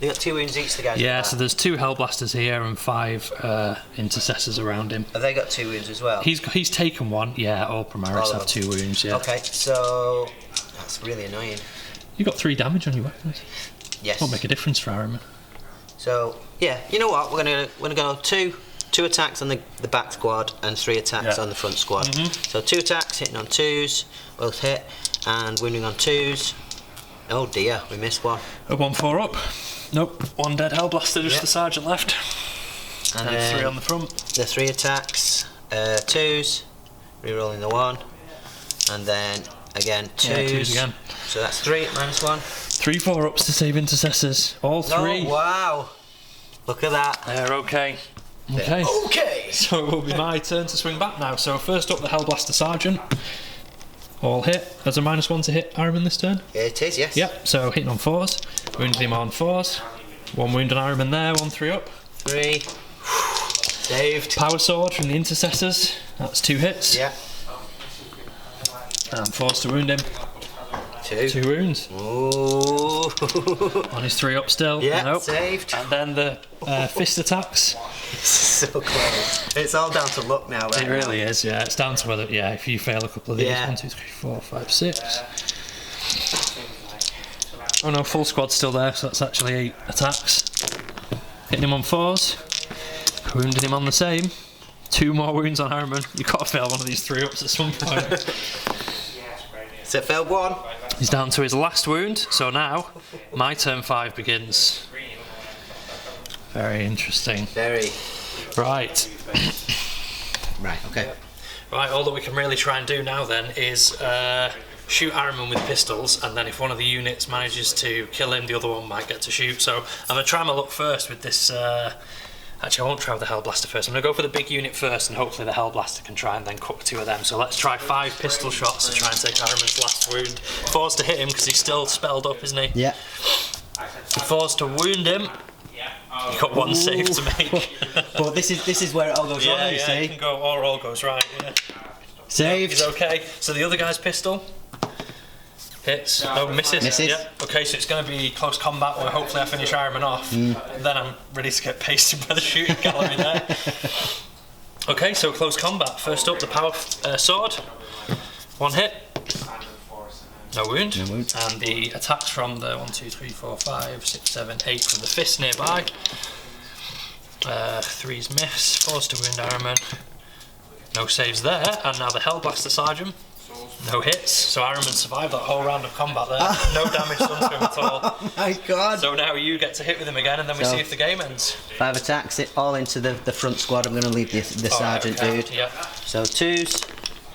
They got 2 wounds each, the guys. Yeah, so there's 2 Hellblasters here and 5 intercessors around him. Have they got 2 wounds as well? He's taken 1. Yeah, all Primaris have 2 wounds. Yeah. Okay, so that's really annoying. You got 3 damage on your weapons. Yes. Won't make a difference for Ahriman. So yeah, you know what? We're gonna go 2 attacks on the back squad and 3 attacks on the front squad. So 2 attacks hitting on 2s, both hit, and wounding on 2s. Oh dear, we missed one. A 1-4 up. Nope, 1 dead Hellblaster, just the sergeant left. And then 3 on the front. The 3 attacks, 2s, rerolling the 1, and then again 2s. Yeah, 2s again. So that's 3 minus 1. 3 4-ups to save intercessors. All 3. Oh wow! Look at that. They're okay. Okay. So it will be my turn to swing back now. So first up, the Hellblaster Sergeant. All hit. There's a -1 to hit Ahriman this turn. It is, yes. Yep, so hitting on 4s. Wounding him on 4s. 1 wound on Ahriman there, 1 3 up. 3. Saved. Power Sword from the Intercessors. That's 2 hits. Yeah. And 4s to wound him. 2 wounds. Ooh. On his 3 up still. Yeah, nope. saved. And then the fist attacks. So close. It's all down to luck now, right? It really is, yeah. It's down to whether, if you fail a couple of these. 1, 2, 3, 4, 5, 6. Oh no, full squad's still there, so that's actually 8 attacks. Hitting him on 4s. Wounding him on the same. 2 more wounds on Ahriman. You've got to fail one of these 3 ups at some point. So it failed 1. He's down to his last wound, so now my turn 5 begins. Very interesting. Very. Right. Right, okay. Right, all that we can really try and do now then is shoot Ahriman with pistols, and then if one of the units manages to kill him, the other one might get to shoot. So I'm going to try my luck first with this. Actually, I won't try with the Hellblaster first. I'm going to go for the big unit first, and hopefully the Hellblaster can try and then cook 2 of them. So let's try 5 pistol shots to try and take Ahriman's last wound. 4s to hit him because he's still spelled up, isn't he? Yeah. 4s to wound him. You've got 1 save to make. But this is where it all goes wrong, you see. It can go, or all goes right. Yeah. Saved. He's okay. So the other guy's pistol hits. Oh, misses. Yeah. Okay, so it's going to be close combat where hopefully I finish Ahriman off. And then I'm ready to get pasted by the shooting gallery there. Okay, so close combat. First up, the power sword. 1 hit. No wound. And the attacks from the 1, 2, 3, 4, 5, 6, 7, 8 from the fist nearby. 3's miss. 4's to wound Ahriman. No saves there. And now the Hellblaster Sergeant. No hits. So Ahriman survived that whole round of combat there. No damage done to him at all. Oh my god. So now you get to hit with him again, and then we see if the game ends. 5 attacks, it all into the front squad. I'm going to leave the sergeant dude. Yeah. So 2s. I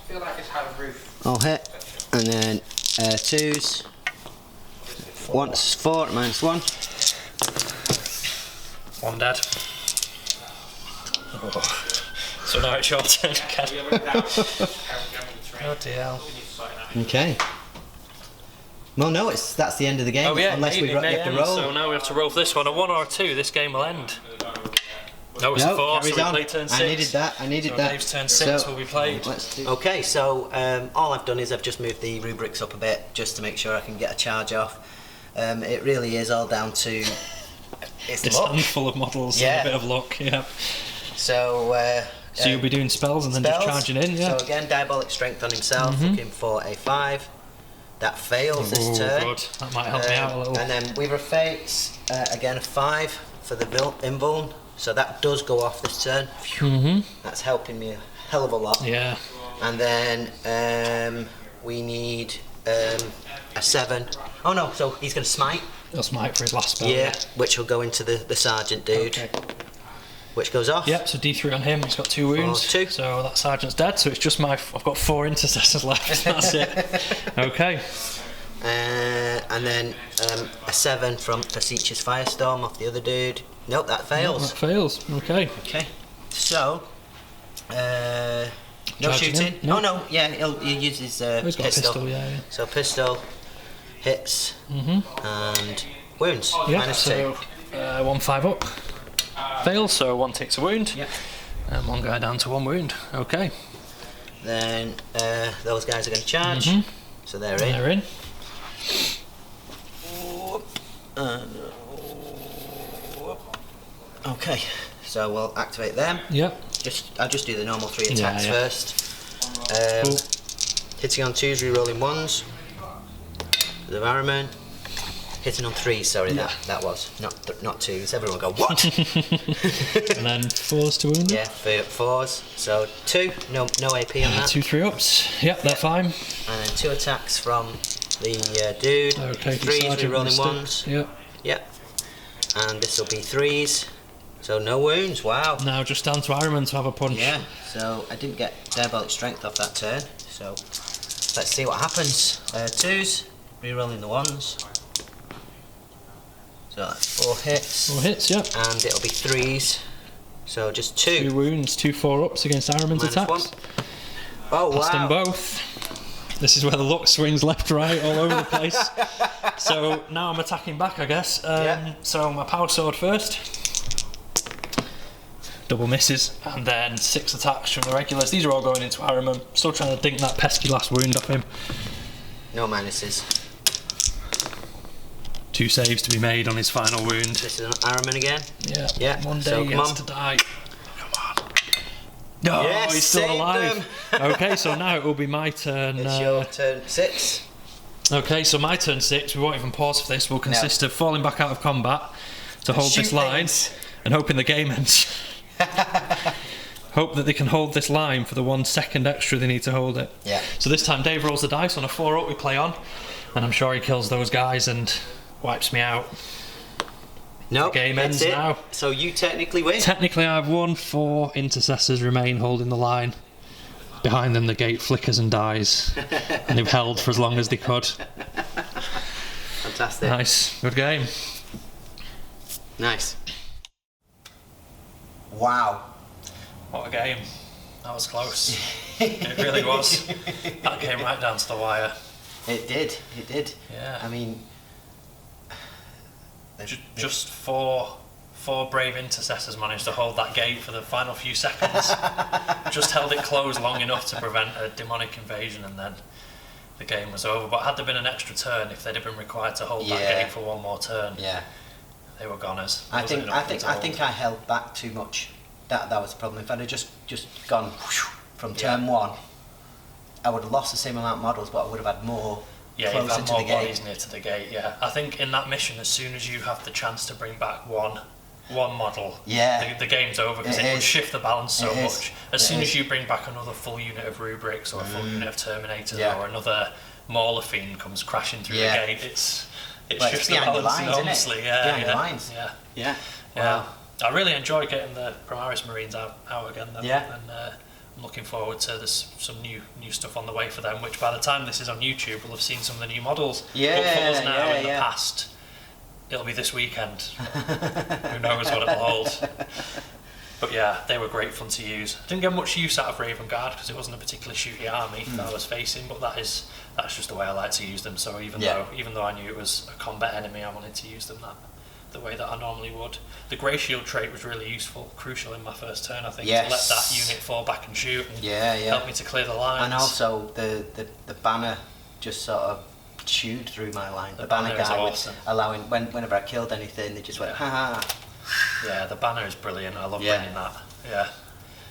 feel like it's had a roof. All hit. And then 2s. 1's 4 -1. 1 dead. Oh. So now it's your turn again. Oh dear. Okay. Well, no, that's the end of the game. Oh yeah, unless we have to roll. So now we have to roll for this one. A 1 or a 2, this game will end. No, it's a 4, so we carries on. play turn 6. I needed so that. Dave's turn 6 will be played. Okay, so all I've done is I've just moved the rubrics up a bit just to make sure I can get a charge off. It really is all down to It's luck. a handful of models Yeah. and a bit of luck, yeah. So You'll be doing spells and then just charging in, yeah. So again, Diabolic Strength on himself, looking for a 5. That fails this turn. Good. That might help me out a little. And then Weaver of Fates, again a 5 for the invuln. So that does go off this turn. That's helping me a hell of a lot. Yeah. And then we need a 7. Oh no, so he's going to smite. He'll smite for his last spell. Yeah, which will go into the sergeant dude. Okay. Which goes off. Yep, so D3 on him, he's got 2 wounds. 2. So that sergeant's dead, so it's just I've got 4 intercessors left, that's it. Okay. And then a 7 from Facetious Firestorm off the other dude. Nope, that fails. That fails, okay. Okay, so no Charging shooting. in? No. Oh no, yeah, he'll use his He's got a pistol, yeah. So pistol hits and wounds. Yeah, -2. so 1 5 up. Fails, so 1 takes a wound. Yep. And 1 guy down to 1 wound. Okay. Then those guys are going to charge. So they're in. They're in. Okay, so we'll activate them. Yep. I'll just do the normal 3 attacks yeah. first. Cool. Hitting on 2s, re-rolling 1s. The Varriman. Hitting on 3s, sorry, that was not 2s. Everyone go, what? And then 4s to wound. Yeah, 4s. So 2, no AP on that. 2 3 ups. Yep, they're fine. And then 2 attacks from the dude. Okay, 3s, re-rolling 1s. Yep. Yep. And this will be 3s. So no wounds, wow. Now just down to Ironman to have a punch. Yeah, so I didn't get Diabolic Strength off that turn, so let's see what happens. 2s, re-rolling the 1s. So that's 4 hits. 4 hits, yep. And it'll be 3s, so just 2. 2 wounds, 2 4 ups against Ironman's -1. attacks. Oh, Passed them wow. both. This is where the luck swings left, right, all over the place. So now I'm attacking back, I guess. So my power sword first. Double misses, and then 6 attacks from the regulars. These are all going into Harriman. Still trying to dink that pesky last wound off him. No minuses. 2 saves to be made on his final wound. This is an Araman again. Yeah. One day so he come has on. to die. Come on. No, Yes, he's still saved alive. Okay, so now it will be my turn. It's your turn 6. Okay, so my turn 6, we won't even pause for this, will consist of falling back out of combat to hold this shoot line things. and hoping the game ends. Hope that they can hold this line for the 1 second extra they need to hold it. Yeah. So this time Dave rolls the dice on a 4 up we play on, and I'm sure he kills those guys and wipes me out. No, game that's ends it. now. So you technically win. Technically I've won. 4 intercessors remain holding the line. Behind them the gate flickers and dies. And they've held for as long as they could. Fantastic. Nice. Good game. Nice. Wow. What a game. That was close. It really was. That came right down to the wire. It did. Yeah. I mean, Just four brave intercessors managed to hold that gate for the final few seconds. Just held it closed long enough to prevent a demonic invasion, and then the game was over. But had there been an extra turn, if they'd have been required to hold that gate for one more turn, they were goners. I think I held back too much. That was the problem. If I'd have just gone from turn 1, I would have lost the same amount of models, but I would have had more. Yeah, you've had to more the gate. bodies near to the gate. Yeah, I think in that mission, as soon as you have the chance to bring back one model, the game's over, because it would shift the balance so much. As soon as you bring back another full unit of rubrics or a full unit of Terminators or another Mauler Fiend comes crashing through the gate, it's shifts the behind the balance lines, enormously. isn't it? Yeah, Behind the lines. Yeah. Wow. I really enjoy getting the Primaris Marines out again. Then. Yeah. And I'm looking forward to there's some new stuff on the way for them, which by the time this is on YouTube, we'll have seen some of the new models. But for us now in the past, it'll be this weekend. Who knows what it'll hold. But yeah, they were great fun to use. I didn't get much use out of Raven Guard because it wasn't a particularly shooty army that I was facing, but that's just the way I like to use them. So even though I knew it was a combat enemy, I wanted to use them the way that I normally would. The Grey Shield trait was really useful, crucial in my first turn, I think, Yes. to let that unit fall back and shoot and Yeah. help me to clear the lines. And also the banner just sort of chewed through my line. The The banner banner is guy awesome. was allowing whenever I killed anything, they just went ha ha. Yeah, the banner is brilliant. I love Yeah. bringing that. Yeah.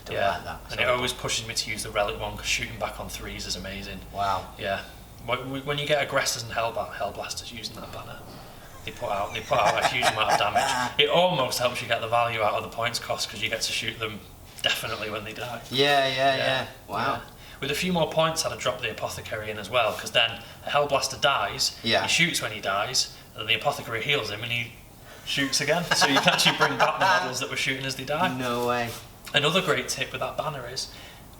Don't Yeah, like that. and it always pushes me to use the relic one because shooting back on 3s is amazing. Wow. Yeah, when you get aggressors and hellblasters using that banner, they put out a huge amount of damage. It almost helps you get the value out of the points cost because you get to shoot them definitely when they die. Yeah. Wow. Yeah. With a few more points, I'd have dropped the apothecary in as well because then a hellblaster dies. Yeah. He shoots when he dies, and the apothecary heals him, and he shoots again. So you can actually bring back the models that were shooting as they die. No way. Another great tip with that banner is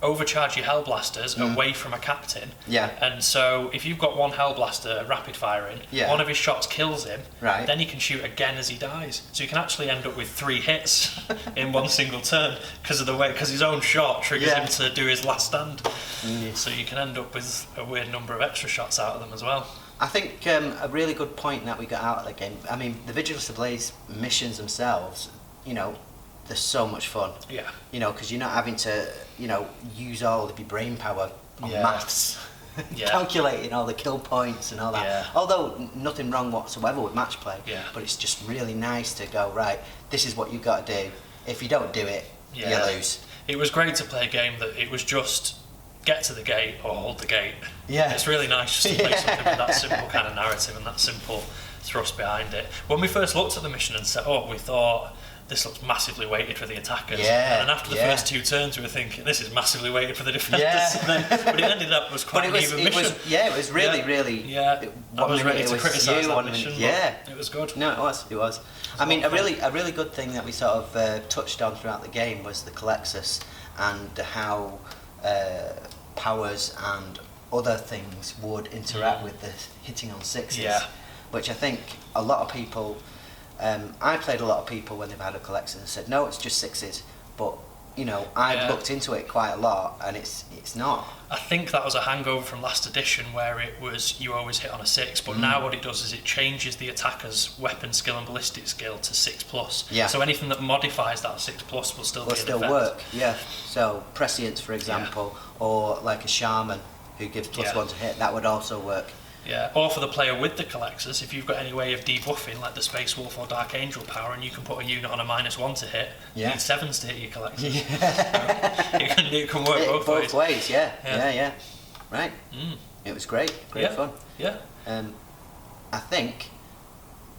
overcharge your hellblasters away from a captain. Yeah. And so if you've got one hellblaster rapid firing, Yeah. one of his shots kills him, Right. then he can shoot again as he dies. So you can actually end up with 3 hits in one single turn because his own shot triggers Yeah. him to do his last stand. So you can end up with a weird number of extra shots out of them as well. I think a really good point that we got out of the game. I mean, the Vigilus Ablaze missions themselves, they're so much fun. Yeah. Because you're not having to, use all of your brain power on Yeah. maths, Yeah. calculating all the kill points and all that. Yeah. Although nothing wrong whatsoever with match play, Yeah. but it's just really nice to go, right, this is what you got to do. If you don't do it, Yeah. you lose. It was great to play a game that it was just get to the gate or hold the gate. Yeah. It's really nice just to play something with that simple kind of narrative and that simple thrust behind it. When we first looked at the mission and set up, we thought this looks massively weighted for the attackers. Yeah, And then after the yeah. first 2 turns, we were thinking this is massively weighted for the defenders. Yeah. And then, but it ended up was quite an even mission. It was really, really. Yeah, I was ready to criticise that one mission. minute- Yeah, but it was good. No, it was. I mean, a really good thing that we sort of touched on throughout the game was the Colexus and how powers and other things would interact with the hitting on 6s. Yeah. Which I think a lot of people. I played a lot of people when they've had a Colexus and said, no, it's just 6s. But I've Yeah. looked into it quite a lot, and it's not. I think that was a hangover from last edition where it was you always hit on a 6, but now what it does is it changes the attacker's weapon skill and ballistic skill to 6+. Yeah. So anything that modifies that 6+ will still Will be in still effect. work, yeah. So prescience, for example, or like a shaman who gives +1 to hit, that would also work. Yeah, or for the player with the Colexus, if you've got any way of debuffing, like the Space Wolf or Dark Angel power, and you can put a unit on a -1 to hit, you Yeah. need 7s to hit your Colexus. It can work both ways. Yeah. Yeah. Right. It was great Yeah. fun. Yeah, I think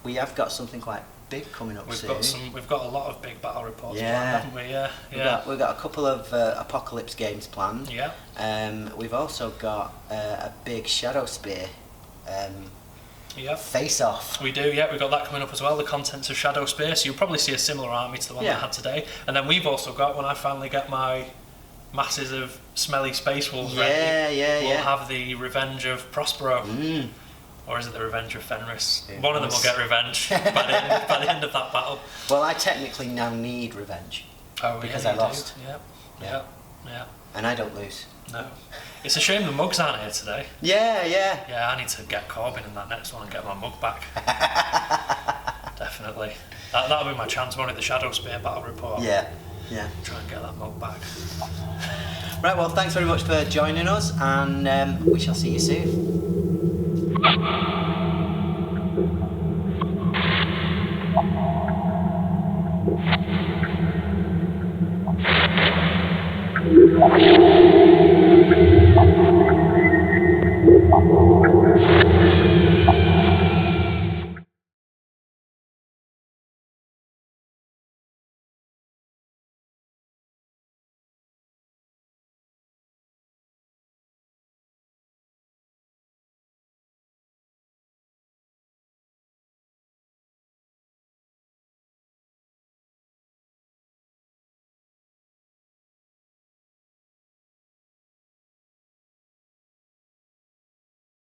we have got something quite big coming up soon. we've got a lot of big battle reports Yeah. planned, haven't we? Yeah, We've got a couple of Apocalypse games planned. yeah. We've also got a big Shadow Spear Yeah. face-off. We do, yeah, we've got that coming up as well, the contents of Shadow Space. You'll probably see a similar army to the one that I had today. And then we've also got, when I finally get my masses of smelly space wolves ready, we'll have the Revenge of Prospero. Or is it the Revenge of Fenris? One of them will get revenge by the end of that battle. Well, I technically now need revenge. Oh, Because yeah, I you lost. do. Yeah. And I don't lose. No. It's a shame the mugs aren't here today. Yeah. Yeah, I need to get Corbin in that next one and get my mug back. Definitely. That'll be my chance, won't it? The Shadow Spear battle report. Yeah. Try and get that mug back. Right, well, thanks very much for joining us, and we shall see you soon.